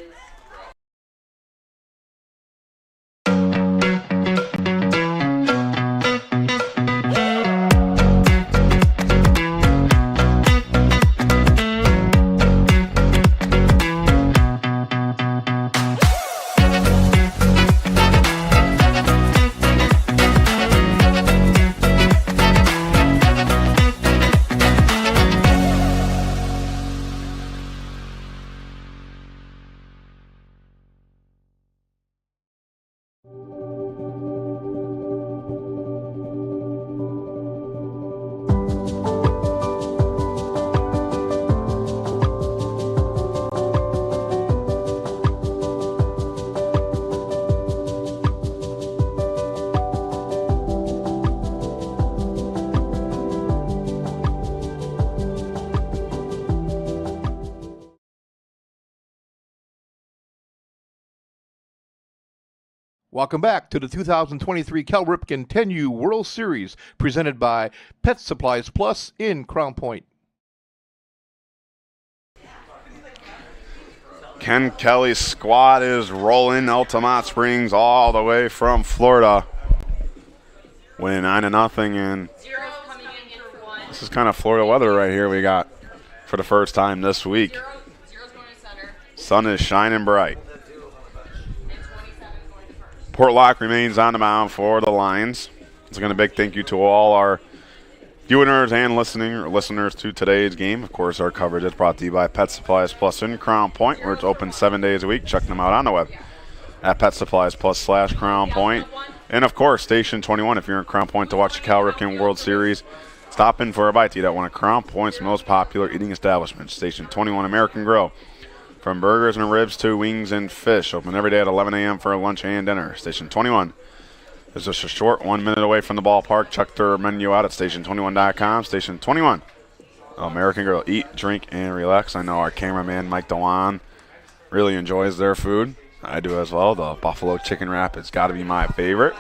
Speaker 5: Welcome back to the 2023 Cal Ripken 10U World Series presented by Pet Supplies Plus in Crown Point.
Speaker 1: Ken Kelly's squad is rolling. Altamonte Springs all the way from Florida. Winning 9-0, and this is kind of Florida weather right here we got for the first time this week. Sun is shining bright. Portlock remains on the mound for the Lions. It's going to big thank you to all our viewers and listeners to today's game. Of course, our coverage is brought to you by Pet Supplies Plus in Crown Point, where it's open 7 days a week. Check them out on the web at Pet Supplies Plus / Crown Point. And, of course, Station 21, if you're in Crown Point to watch the Cal Ripken World Series, stop in for a bite to eat at one of Crown Point's most popular eating establishments, Station 21 American Grill. From burgers and ribs to wings and fish. Open every day at 11 a.m. for lunch and dinner. Station 21 is just a short 1 minute away from the ballpark. Check their menu out at station21.com. Station 21, American Grill. Eat, drink, and relax. I know our cameraman, Mike Dewan, really enjoys their food. I do as well. The buffalo chicken wrap has got to be my favorite.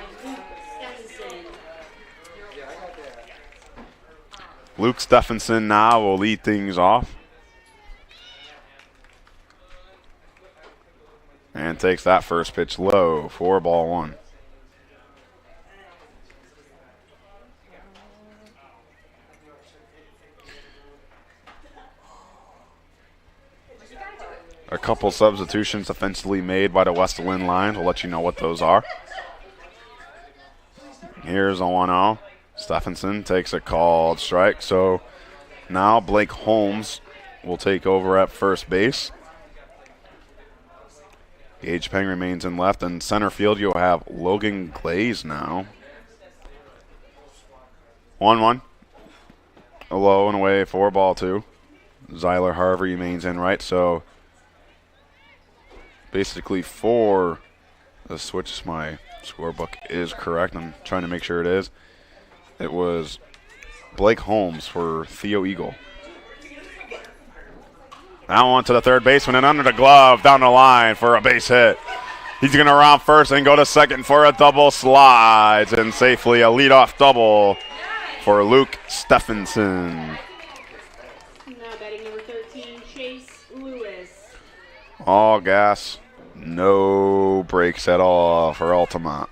Speaker 1: Luke Stephenson now will lead things off. And takes that first pitch low for ball one. A couple substitutions offensively made by the West Linn line. We'll let you know what those are. Here's a 1-0. Stephenson takes a called strike. So now Blake Holmes will take over at first base. Gage Peng remains in left. In center field, you'll have Logan Glaze now. 1-1. A low and away for ball two. Zyler Harvey remains in right. So basically for the switch, my scorebook is correct. I'm trying to make sure it is. It was Blake Holmes for Theo Eagle. Now on to the third baseman and under the glove down the line for a base hit. He's going to round first and go to second for a double. Slides and safely a leadoff double for Luke Stephenson.
Speaker 2: Now batting number 13, Chase Lewis.
Speaker 1: All gas, no brakes at all for Altamonte.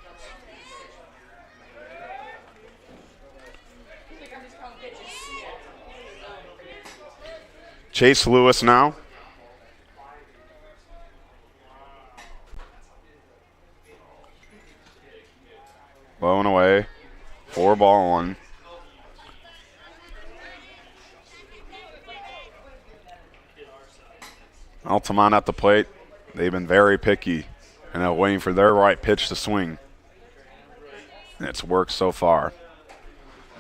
Speaker 1: Chase Lewis now. Low and away. 4-1. Altamonte at the plate. They've been very picky and are waiting for their right pitch to swing. And it's worked so far.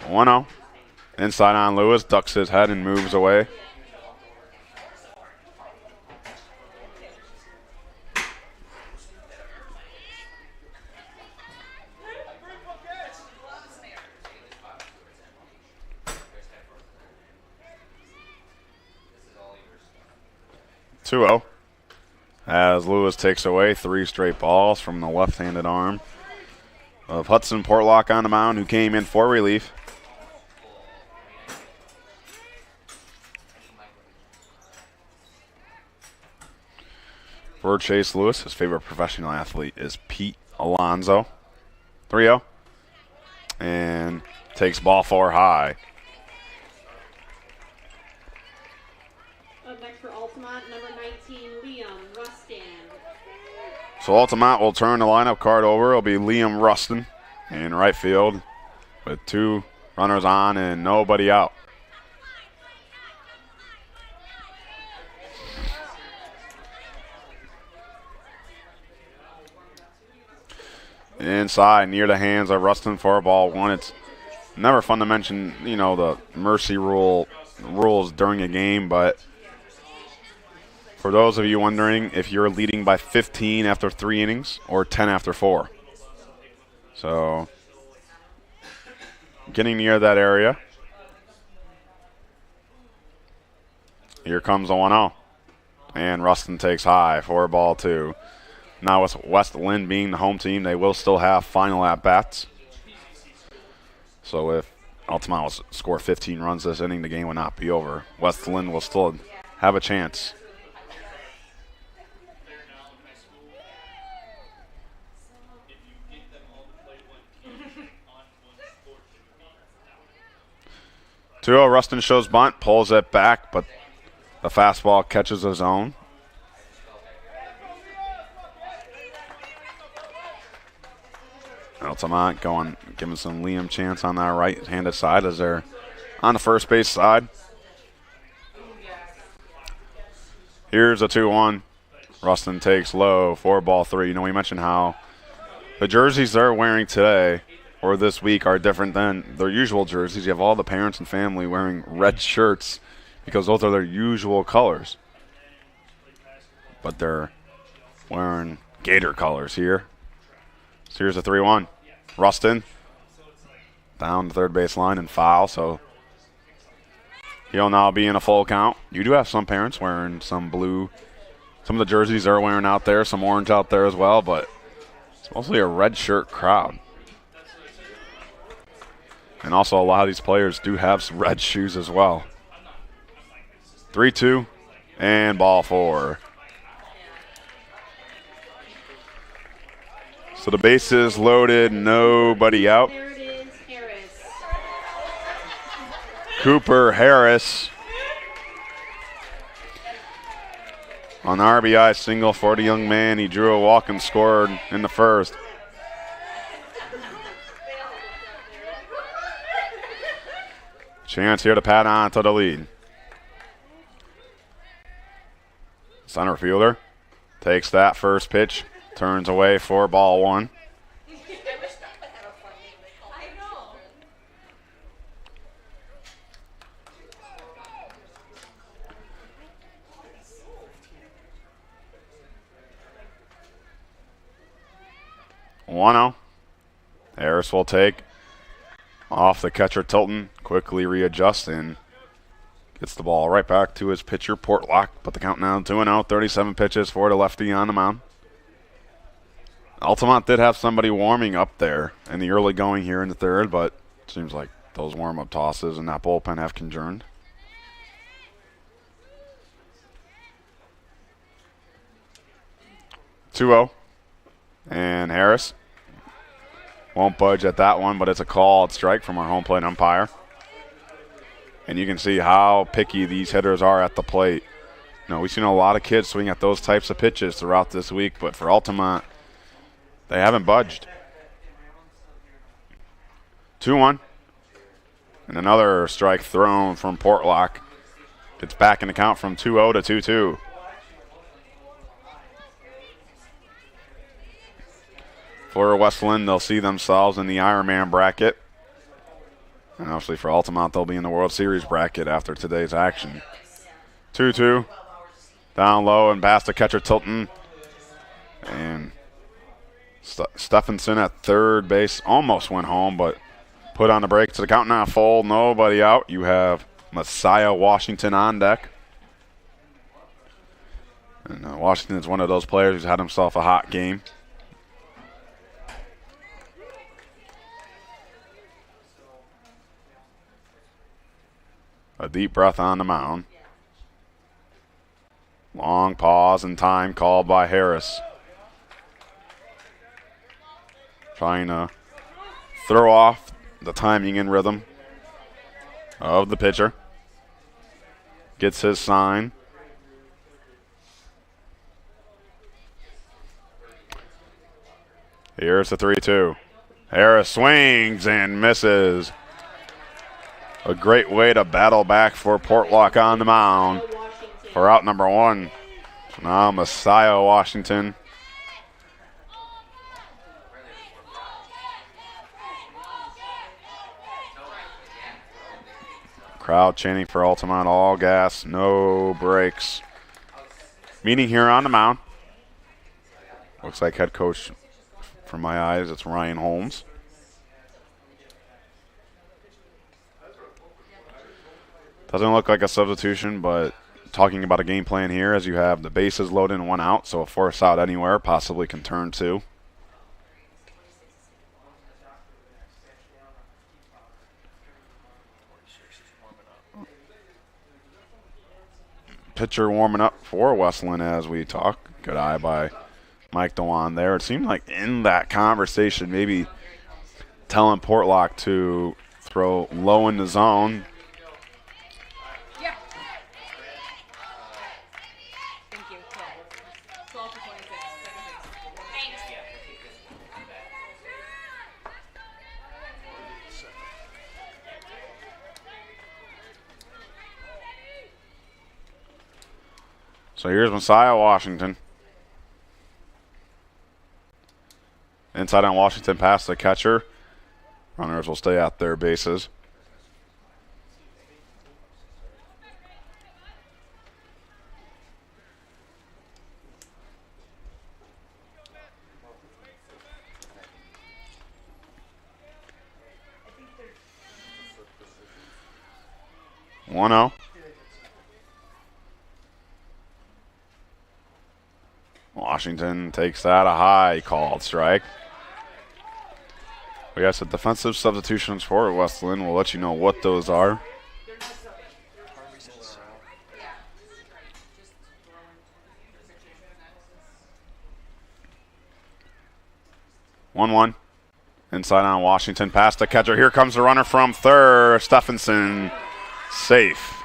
Speaker 1: 1-0. Inside on Lewis. Ducks his head and moves away. As Lewis takes away 3 straight balls from the left-handed arm of Hudson Portlock on the mound, who came in for relief. For Chase Lewis, his favorite professional athlete is Pete Alonso. 3-0. And takes ball 4 high.
Speaker 2: Up next for Altamonte, number 19, Liam Rustin.
Speaker 1: So Altamonte will turn the lineup card over. It'll be Liam Rustin in right field with 2 runners on and nobody out. Inside, near the hands of Rustin for ball 1. It's never fun to mention, you know, the mercy rules during a game, but for those of you wondering if you're leading by 15 after 3 innings or 10 after 4. So getting near that area. Here comes a 1-0. And Rustin takes high for ball 2. Now with West Linn being the home team, they will still have final at-bats. So if Altamonte will score 15 runs this inning, the game will not be over. West Linn will still have a chance. Rustin shows bunt, pulls it back, but the fastball catches his own. Altamonte going, giving some Liam chance on that right-handed side as they're on the first base side. Here's a 2-1. Rustin takes low, 4-3. You know, we mentioned how the jerseys they're wearing today or this week are different than their usual jerseys. You have all the parents and family wearing red shirts because those are their usual colors. But they're wearing Gator colors here. So here's a 3-1. Rustin down the third base line and foul, so he'll now be in a full count. You do have some parents wearing some blue. Some of the jerseys they're wearing out there, some orange out there as well, but it's mostly a red shirt crowd. And also a lot of these players do have some red shoes as well. 3-2 and ball 4. So the bases loaded, nobody out.
Speaker 2: There it is, Harris.
Speaker 1: Cooper Harris on RBI single for the young man. He drew a walk and scored in the first. Chance here to pat on to the lead. Center fielder takes that first pitch, turns away for ball 1. Harris will take off the catcher Tilton, quickly readjusts and gets the ball right back to his pitcher Portlock. But the count now 2-0, 37 pitches for the lefty on the mound. Altamonte did have somebody warming up there in the early going here in the third, but it seems like those warm-up tosses and that bullpen have conjoined. And Harris won't budge at that one, but it's a called strike from our home plate umpire. And you can see how picky these hitters are at the plate. You know, we've seen a lot of kids swing at those types of pitches throughout this week, but for Altamonte, they haven't budged. 2-1. And another strike thrown from Portlock. Gets back in the count from 2-0 to 2-2. For West Linn, they'll see themselves in the Ironman bracket. And obviously for Altamonte, they'll be in the World Series bracket after today's action. 2-2. Down low and past the catcher Tilton. And Stephenson at third base almost went home, but put on the brakes. The count now full, nobody out. You have Messiah Washington on deck. And Washington is one of those players who's had himself a hot game. A deep breath on the mound. Long pause and time called by Harris. Trying to throw off the timing and rhythm of the pitcher. Gets his sign. Here's the 3-2. Harris swings and misses. A great way to battle back for Portlock on the mound for out number 1. Now Messiah Washington. Crowd chanting for Altamonte, all gas, no brakes. Meeting here on the mound. Looks like head coach, from my eyes, it's Ryan Holmes. Doesn't look like a substitution, but talking about a game plan here as you have the bases loaded and 1 out, so a force out anywhere, possibly can turn 2. Pitcher warming up for Westland as we talk. Good eye by Mike Dewan there. It seemed like in that conversation, maybe telling Portlock to throw low in the zone.
Speaker 2: Yeah. Thank you. 12 to 26. Second base. Thanks.
Speaker 1: So here's Messiah Washington. Inside on Washington past the catcher. Runners will stay at their bases. One 0. Washington takes that, a high called strike. We got some defensive substitutions for Westland. We'll let you know what those are. One. Inside on Washington, past the catcher. Here comes the runner from third. Stephenson, safe.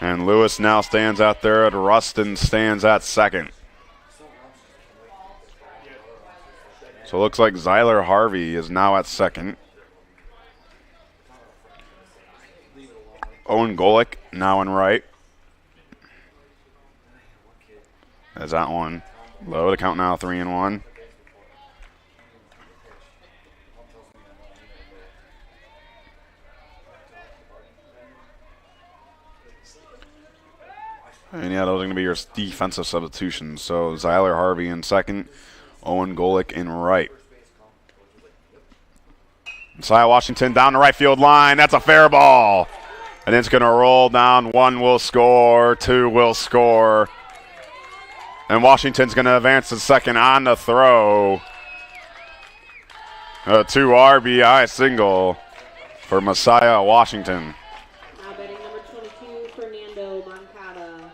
Speaker 1: And Lewis now stands out there. Rustin stands at second. So it looks like Zyler Harvey is now at second. Owen Golick now in right. There's that one. Low to count now, 3-1. And yeah, those are going to be your defensive substitutions. So Zyler Harvey in second, Owen Golick in right. Messiah Washington down the right field line. That's a fair ball. And it's going to roll down. 1 will score, 2 will score. And Washington's going to advance to second on the throw. A 2 RBI single for Messiah Washington.
Speaker 2: Now betting number 22, Fernando Moncada.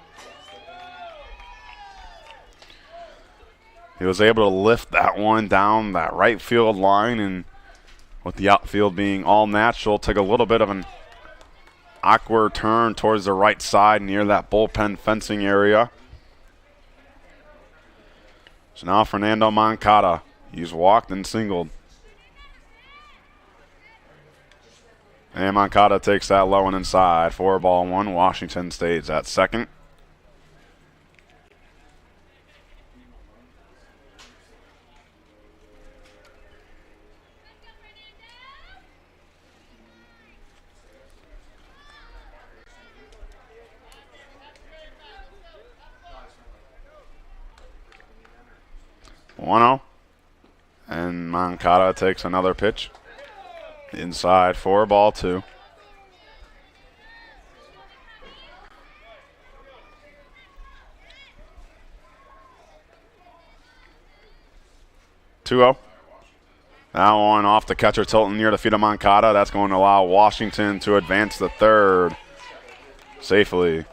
Speaker 1: He was able to lift that one down that right field line, and with the outfield being all natural, took a little bit of an awkward turn towards the right side near that bullpen fencing area. So now Fernando Moncada, he's walked and singled. And Moncada takes that low and inside. 4-1. Washington stays at second. And Moncada takes another pitch. Inside, 4-2. That one off the catcher tilting near the feet of Moncada. That's going to allow Washington to advance to third safely.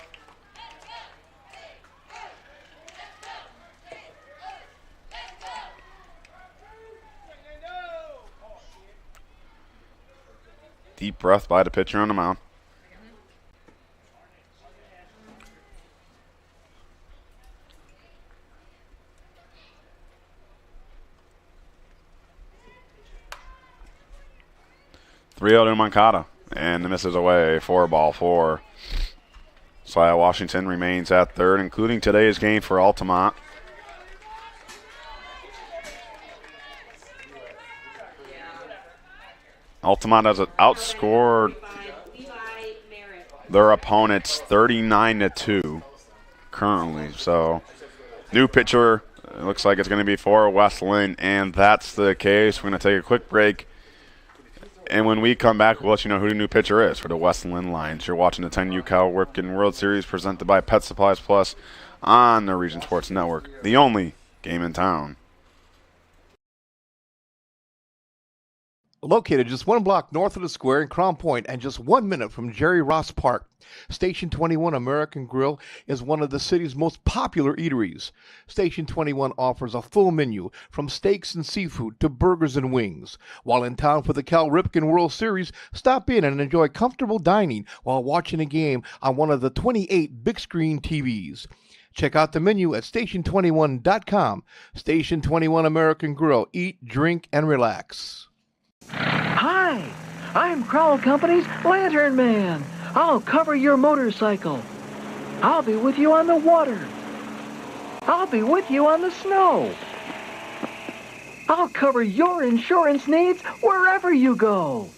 Speaker 1: Deep breath by the pitcher on the mound. Three-0 to Moncada, and the misses away. 4-4. Messiah Washington remains at third, including today's game for Altamonte. Altamonte has outscored their opponents 39-2 currently. So, new pitcher, it looks like it's going to be for Westland, and that's the case. We're going to take a quick break. And when we come back, we'll let you know who the new pitcher is for the West Linn Lions. You're watching the 10U Cal Ripken World Series presented by Pet Supplies Plus on the Region Sports Network, the only game in town.
Speaker 5: Located just one block north of the square in Crown Point and just 1 minute from Jerry Ross Park, Station 21 American Grill is one of the city's most popular eateries. Station 21 offers a full menu from steaks and seafood to burgers and wings. While in town for the Cal Ripken World Series, stop in and enjoy comfortable dining while watching a game on one of the 28 big screen TVs. Check out the menu at station21.com. Station 21 American Grill. Eat, drink, and relax.
Speaker 6: Hi, I'm Crowell Company's Lantern Man. I'll cover your motorcycle. I'll be with you on the water. I'll be with you on the snow. I'll cover your insurance needs wherever you go.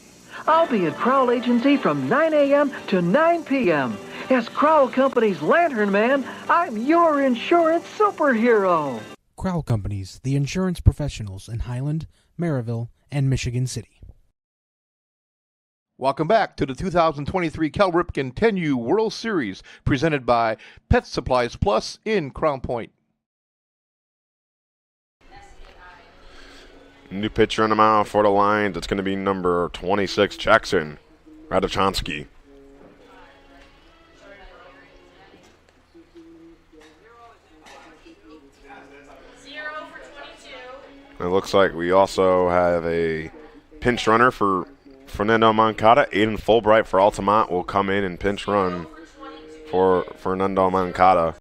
Speaker 6: I'll be at Crowell Agency from 9 a.m. to 9 p.m. As Crowell Company's Lantern Man, I'm your insurance superhero.
Speaker 7: Crowell Companies, the insurance professionals in Highland, Maryville, and Michigan City.
Speaker 5: Welcome back to the 2023 Cal Ripken 10U World Series presented by Pet Supplies Plus in Crown Point.
Speaker 1: New pitcher on the mound for the Lions. It's going to be number 26, Jackson Radachonsky. It looks like we also have a pinch runner for Fernando Moncada. Aiden Fulbright for Altamonte will come in and pinch run for Fernando Moncada.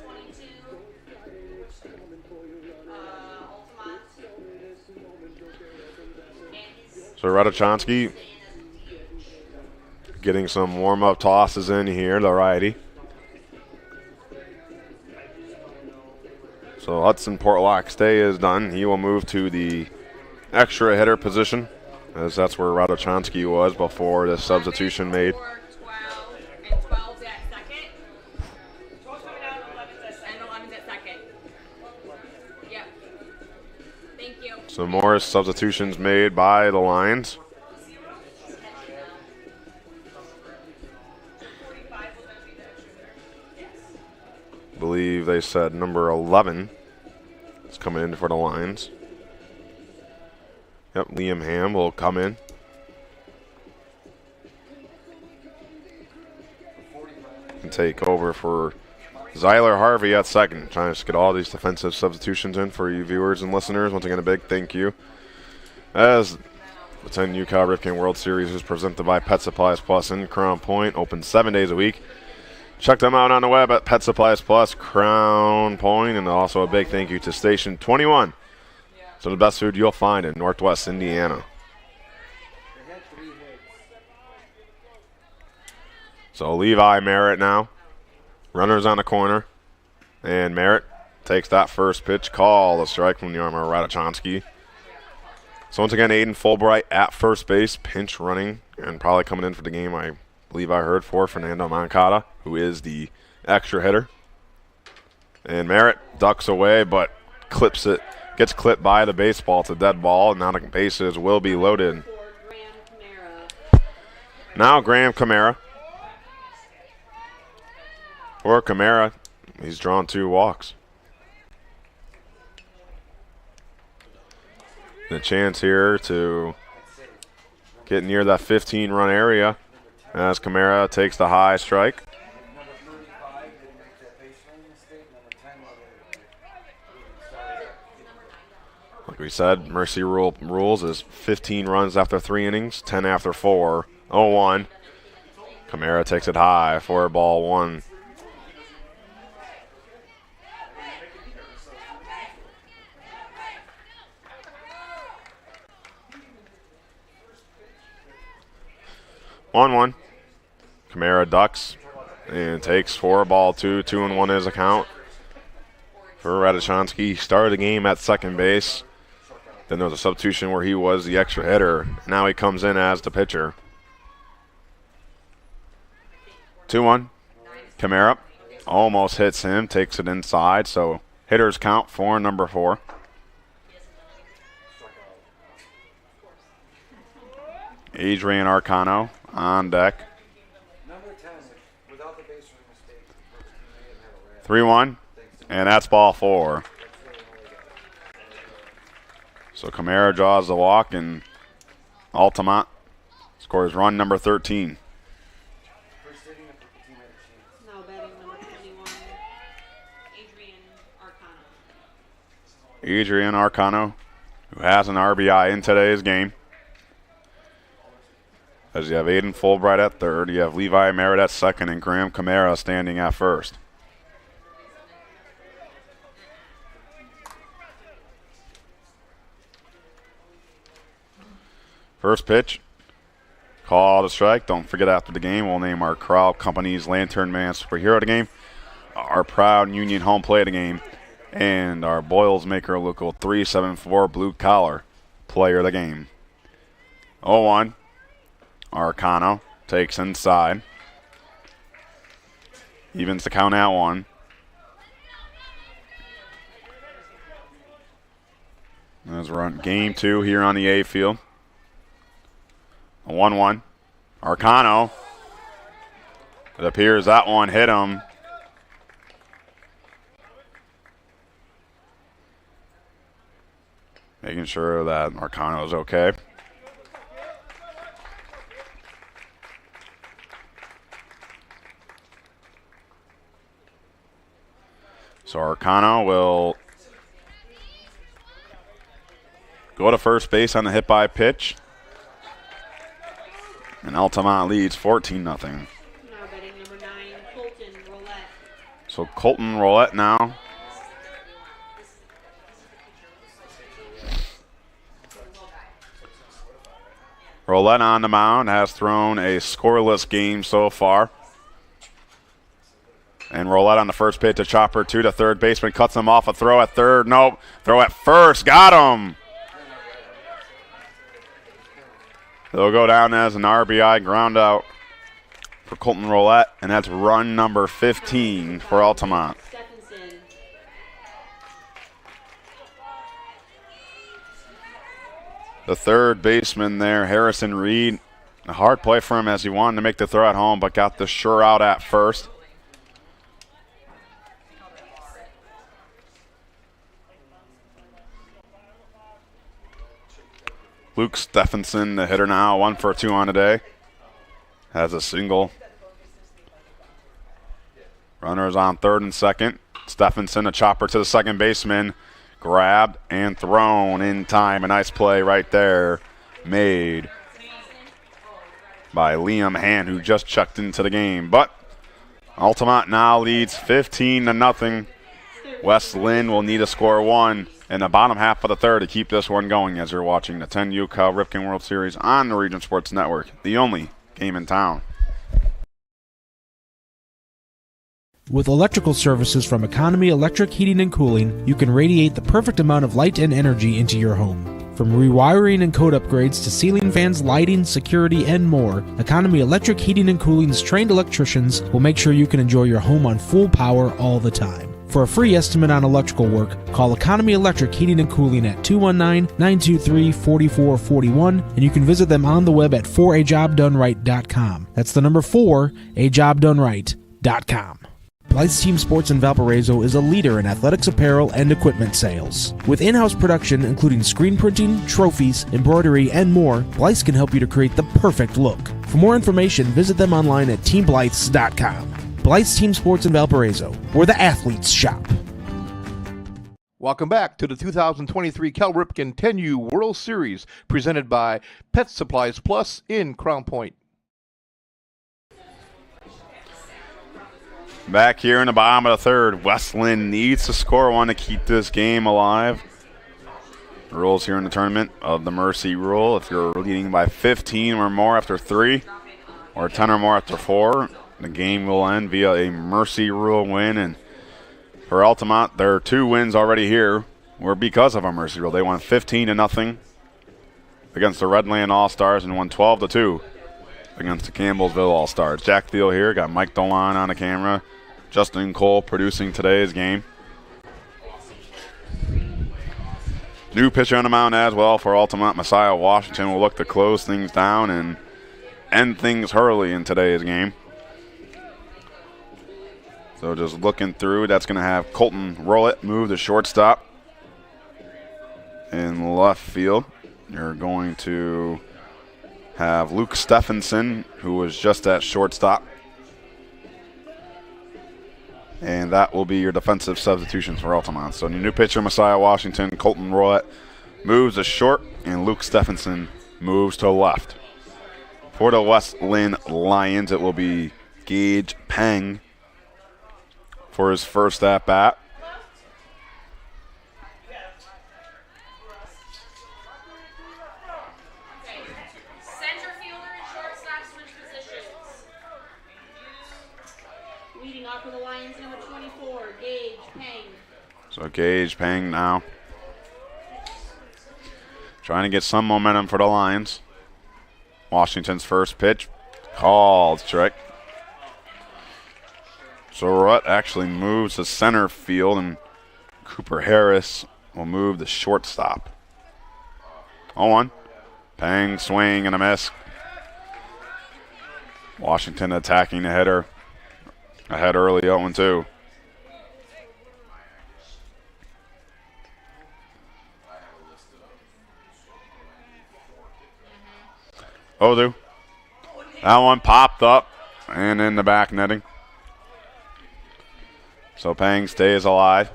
Speaker 1: So Radachonsky getting some warm-up tosses in here, the righty. So Hudson Portlock's day is done. He will move to the extra hitter position, as that's where Radachonsky was before the substitution made. So more substitutions made by the Lions. I believe they said number 11 is coming in for the Lions. Yep, Liam Ham will come in. And take over for Zyler Harvey at second. Trying to get all these defensive substitutions in for you viewers and listeners. Once again, a big thank you. As the 10U Cal Ripken World Series is presented by Pet Supplies Plus in Crown Point. Open 7 days a week. Check them out on the web at Pet Supplies Plus Crown Point. And also a big thank you to Station 21. So the best food you'll find in Northwest Indiana. So Levi Merritt now. Runners on the corner. And Merritt takes that first pitch. Call a strike from the arm of Radachonsky. So once again, Aiden Fulbright at first base, pinch running, and probably coming in for the game, I believe I heard, for Fernando Moncada, who is the extra hitter. And Merritt ducks away, but clips it. Gets clipped by the baseball. It's a dead ball, and now the bases will be loaded. Now Graham Camara. For Camara, he's drawn 2 walks. The chance here to get near that 15-run area as Camara takes the high strike. Like we said, Mercy rules is 15 runs after 3 innings, 10 after 4. 0-1. Camara takes it high for ball 1. On 1. Camara ducks and takes for ball 2. 2-1 is a count for Radachonsky. He started the game at second base. Then there was a substitution where he was the extra hitter. Now he comes in as the pitcher. 2-1. Camara almost hits him, takes it inside. So hitters count for number 4. Adrian Arcano on deck. 3-1, and that's ball 4. So Camara draws the walk, and Altamonte scores run number 13.
Speaker 2: Now batting number 21,
Speaker 1: Adrian Arcano, who has an RBI in today's game. As you have Aiden Fulbright at third, you have Levi Merritt at second, and Graham Camara standing at first. First pitch, call to strike. Don't forget, after the game, we'll name our Crowell Company's Lantern Man Superhero of the game, our proud Union home play of the game, and our Boils Maker Local 374 Blue Collar Player of the game. 0-1. Arcano takes inside. Evens the count at 1. As we're on game 2 here on the A field. 1-1. Arcano. It appears that one hit him. Making sure that Arcano is okay. So Arcano will go to first base on the hit by pitch. And Altamonte leads 14-0.
Speaker 2: Now batting number 9, Colton Roulette.
Speaker 1: So Colton Roulette now. Roulette on the mound, has thrown a scoreless game so far. And Roulette on the first pitch, a chopper 2 to third baseman, cuts him off, a throw at third. Nope, throw at first, got him. They'll go down as an RBI ground out for Colton Roulette, and that's run number 15 for Altamonte. The third baseman there, Harrison Reed, a hard play for him as he wanted to make the throw at home, but got the sure out at first. Luke Stephenson, the hitter now, 1 for 2 on the day. Has a single. Runners on third and second. Stephenson, a chopper to the second baseman. Grabbed and thrown in time. A nice play right there made by Liam Hand, who just checked into the game. But Altamonte now leads 15-0. West Linn will need to score 1 in the bottom half of the third to keep this one going, as you're watching the 10U Cal Ripken World Series on the Region Sports Network, the only game in town.
Speaker 7: With electrical services from Economy Electric Heating and Cooling, you can radiate the perfect amount of light and energy into your home. From rewiring and code upgrades to ceiling fans, lighting, security, and more, Economy Electric Heating and Cooling's trained electricians will make sure you can enjoy your home on full power all the time. For a free estimate on electrical work, call Economy Electric Heating and Cooling at 219-923-4441, and you can visit them on the web at 4ajobdoneright.com. That's the number 4ajobdoneright.com. Blythe's Team Sports in Valparaiso is a leader in athletics apparel and equipment sales. With in-house production including screen printing, trophies, embroidery, and more, Blythe's can help you to create the perfect look. For more information, visit them online at teamblythes.com. Blythe's Team Sports in Valparaiso, where the athletes shop.
Speaker 5: Welcome back to the 2023 Cal Ripken 10U World Series, presented by Pet Supplies Plus in Crown Point.
Speaker 1: Back here in the bottom of the third, West Linn needs to score 1 to keep this game alive. The rules here in the tournament of the Mercy Rule: if you're leading by 15 or more after 3, or 10 or more after 4, the game will end via a Mercy Rule win. And for Altamonte, there are 2 wins already here were because of a Mercy Rule. They won 15-0 against the Redland All-Stars and won 12-2 against the Campbellsville All-Stars. Jack Thiel here, got Mike Dolan on the camera. Justin Cole producing today's game. New pitcher on the mound as well for Altamonte. Messiah Washington will look to close things down and end things early in today's game. So just looking through, that's going to have Colton Rowlett move to shortstop. In left field, you're going to have Luke Stephenson, who was just at shortstop. And that will be your defensive substitutions for Altamont. So new pitcher Messiah Washington, Colton Rowlett moves to short, and Luke Stephenson moves to left. For the West Linn Lions, it will be Gage Peng for his first at-bat.
Speaker 2: Center fielder and shortstop switch positions. Leading off for the Lions, number 24, Gage Peng.
Speaker 1: So Gage Peng now trying to get some momentum for the Lions. Washington's first pitch, called strike. So Rutt actually moves to center field, and Cooper Harris will move to shortstop. 0-1. Peng, swing and a miss. Washington attacking the hitter. Ahead early, 0-2. Odu. That one popped up and in the back netting. So Peng stays alive.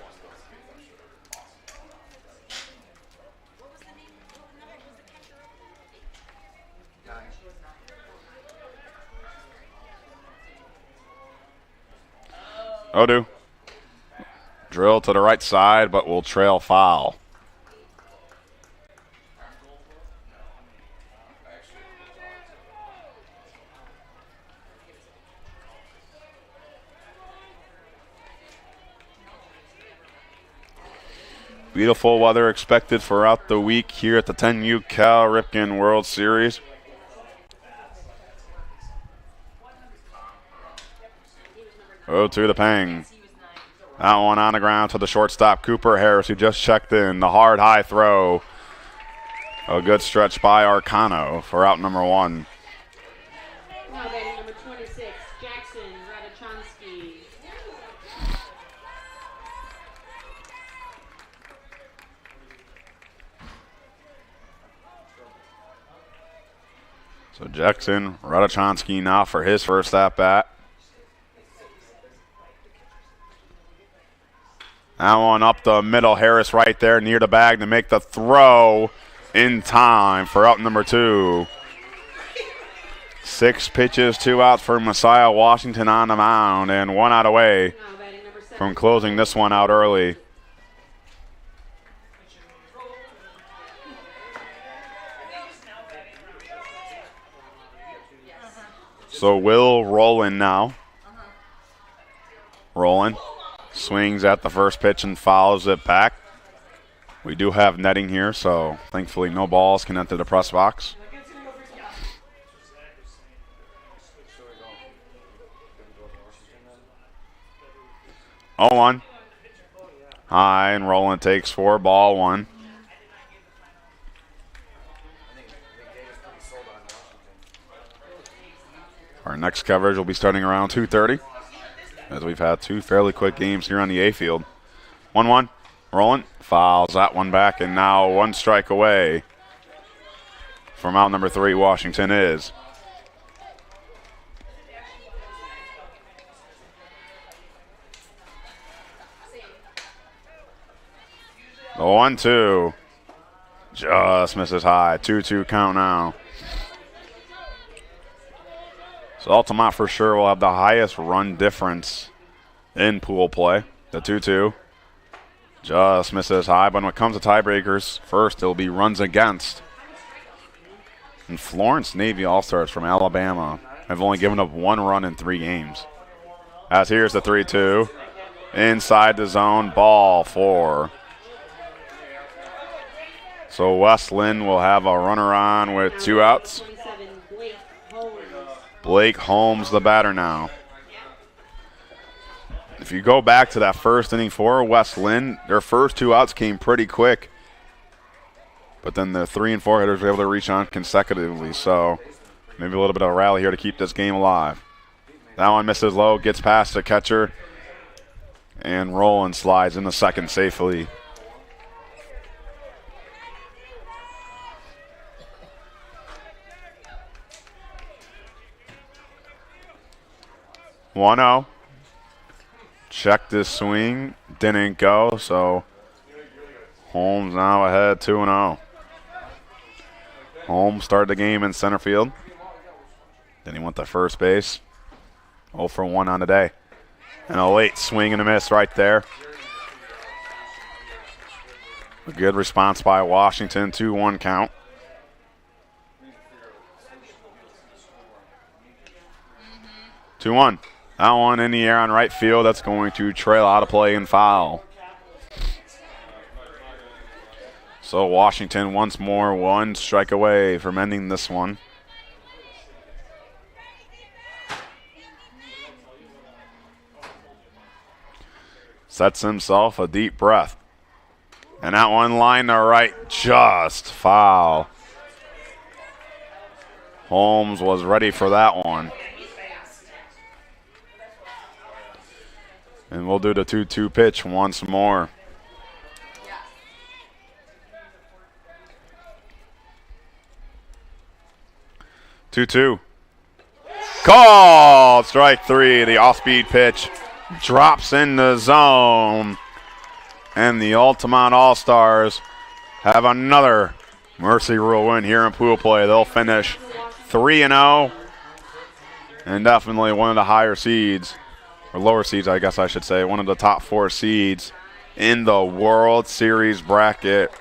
Speaker 1: Odu. Drill to the right side, but will trail foul. Beautiful weather expected throughout the week here at the 10U Cal Ripken World Series. Oh, to the Peng. That one on the ground to the shortstop, Cooper Harris, who just checked in. The hard high throw. A good stretch by Arcano for out number 1.
Speaker 2: Now batting number 26, Jackson Radachonsky.
Speaker 1: So Jackson Radachonsky now for his first at-bat. That one up the middle. Harris right there near the bag to make the throw in time for out number 2. 6 pitches, 2 outs for Messiah Washington on the mound, and 1 out away from closing this one out early. So Will Rowland now. Rowland swings at the first pitch and fouls it back. We do have netting here, so thankfully no balls can enter the press box. Oh, 1. High, and Rowland takes 4, ball 1. Our next coverage will be starting around 2:30, as we've had 2 fairly quick games here on the A field. 1-1. Rowland fouls that one back, and now 1 strike away from out number 3, Washington is. The 1-2 just misses high. 2-2 count now. So Altamont for sure will have the highest run difference in pool play. The 2-2 just misses high, but when it comes to tiebreakers, first it'll be runs against. And Florence Navy All-Stars from Alabama have only given up 1 run in 3 games. As here's the 3-2. Inside the zone, ball 4. So West Linn will have a runner on with 2 outs. Blake Holmes, the batter now. If you go back to that first inning for West Linn, their first 2 outs came pretty quick. but then the 3 and 4 hitters were able to reach on consecutively. So maybe a little bit of a rally here to keep this game alive. That one misses low, gets past the catcher, and Roland slides into second safely. One-0. Check this swing, didn't go, so Holmes now ahead 2-0. Holmes started the game in center field. Then he went to first base. 0 for 1 on the day. And a late swing and a miss right there. A good response by Washington, 2-1 count. Two-one. That one in the air on right field. That's going to trail out of play and foul. So Washington once more 1 strike away from ending this one. Sets himself a deep breath. And that one line to right, just foul. Holmes was ready for that one. And we'll do the 2-2 pitch once more. Two. Call! Strike 3. The off-speed pitch drops in the zone. And the Altamonte All-Stars have another Mercy Rule win here in pool play. They'll finish 3-0. And definitely one of the higher seeds. Or lower seeds, I guess I should say, one of the top 4 seeds in the World Series bracket.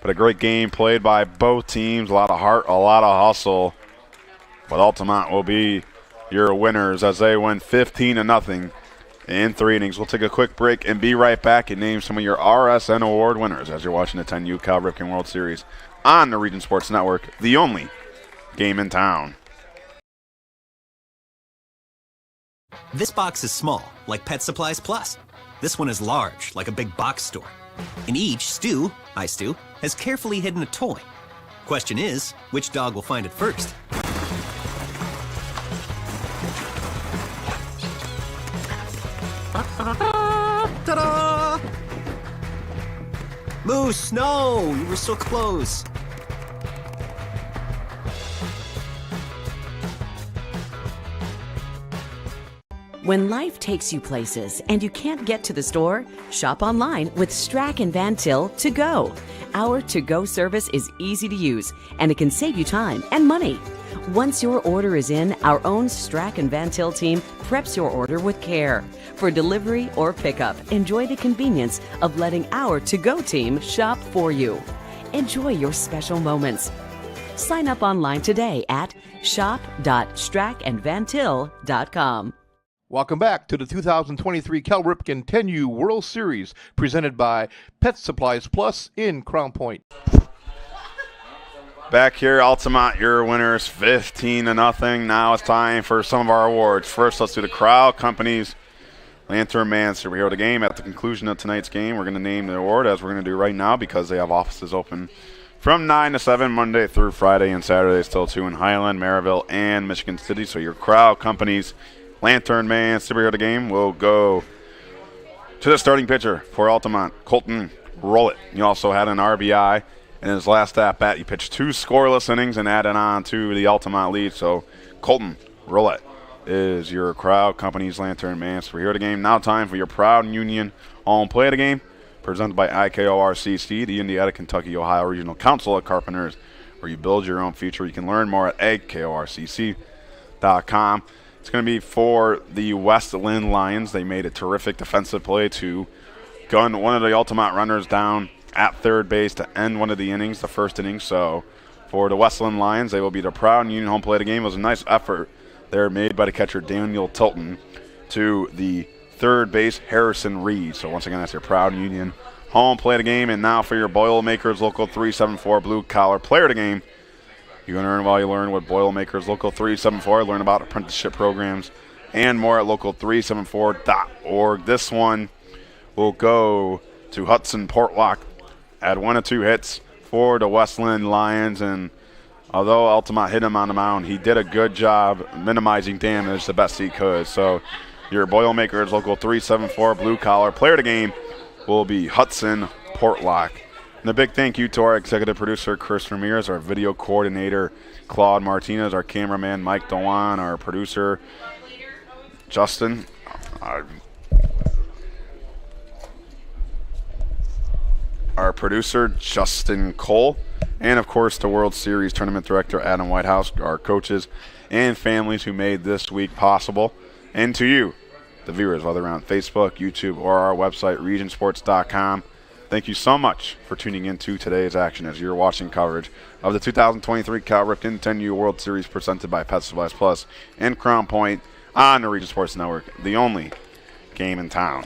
Speaker 1: But a great game played by both teams, a lot of heart, a lot of hustle. But Altamonte will be your winners as they win 15-0 in 3 innings. We'll take a quick break and be right back and name some of your RSN Award winners as you're watching the 10U Cal Ripken World Series on the Region Sports Network, the only game in town.
Speaker 3: This box is small, like Pet Supplies Plus. This one is large, like a big box store. In each, Stu, has carefully hidden a toy. Question is, which dog will find it first? Ta-da! Moose, no! You were so close.
Speaker 4: When life takes you places and you can't get to the store, shop online with Strack and Van Til To Go. Our to-go service is easy to use and it can save you time and money. Once your order is in, our own Strack and Van Til team preps your order with care. For delivery or pickup, enjoy the convenience of letting our to-go team shop for you. Enjoy your special moments. Sign up online today at shop.strackandvantil.com.
Speaker 5: Welcome back to the 2023 Cal Ripken 10U World Series presented by Pet Supplies Plus in Crown Point.
Speaker 1: Back here, Altamonte, your winners, 15-0. Now it's time for some of our awards. First, let's do the Crowd Company's Lantern Man Superhero of the Game. At the conclusion of tonight's game, we're going to name the award, as we're going to do right now, because they have offices open from 9 to 7, Monday through Friday, and Saturdays till 2 in Highland, Maryville, and Michigan City. So your Crowd Company's Lantern Man Superhero of the Game will go to the starting pitcher for Altamonte, Colton Rollett. He also had an RBI in his last at-bat. He pitched 2 scoreless innings and added on to the Altamonte lead. So Colton Rollett is your Crowd Company's Lantern Man Superhero of the Game. Now time for your Proud Union Home Play of the Game, presented by IKORCC, the Indiana, Kentucky, Ohio Regional Council of Carpenters, where you build your own future. You can learn more at IKORCC.com. It's going to be for the West Linn Lions. They made a terrific defensive play to gun one of the Altamonte runners down at third base to end one of the innings, the first inning. So for the West Linn Lions, they will be the Proud Union Home Play of the Game. It was a nice effort there made by the catcher Daniel Tilton to the third base Harrison Reed. So once again, that's your Proud Union Home Play of the Game. And now for your Boilermakers Local 374 Blue Collar Player of the Game. You can earn while you learn with Boilermakers Local 374. Learn about apprenticeship programs and more at local374.org. This one will go to Hudson Portlock. Had 1 of 2 hits for the Westland Lions. And although Altamonte hit him on the mound, he did a good job minimizing damage the best he could. So your Boilermakers Local 374 Blue Collar Player of the Game will be Hudson Portlock. And a big thank you to our executive producer, Chris Ramirez, our video coordinator, Claude Martinez, our cameraman, Mike Dewan, our producer, Justin. Our producer, Justin Cole. And, of course, the World Series Tournament Director, Adam Whitehouse, our coaches and families who made this week possible. And to you, the viewers, whether on Facebook, YouTube, or our website, regionsports.com, thank you so much for tuning in to today's action as you're watching coverage of the 2023 Cal Ripken 10U World Series presented by Pet Supplies Plus and Crown Point on the Region Sports Network, the only game in town.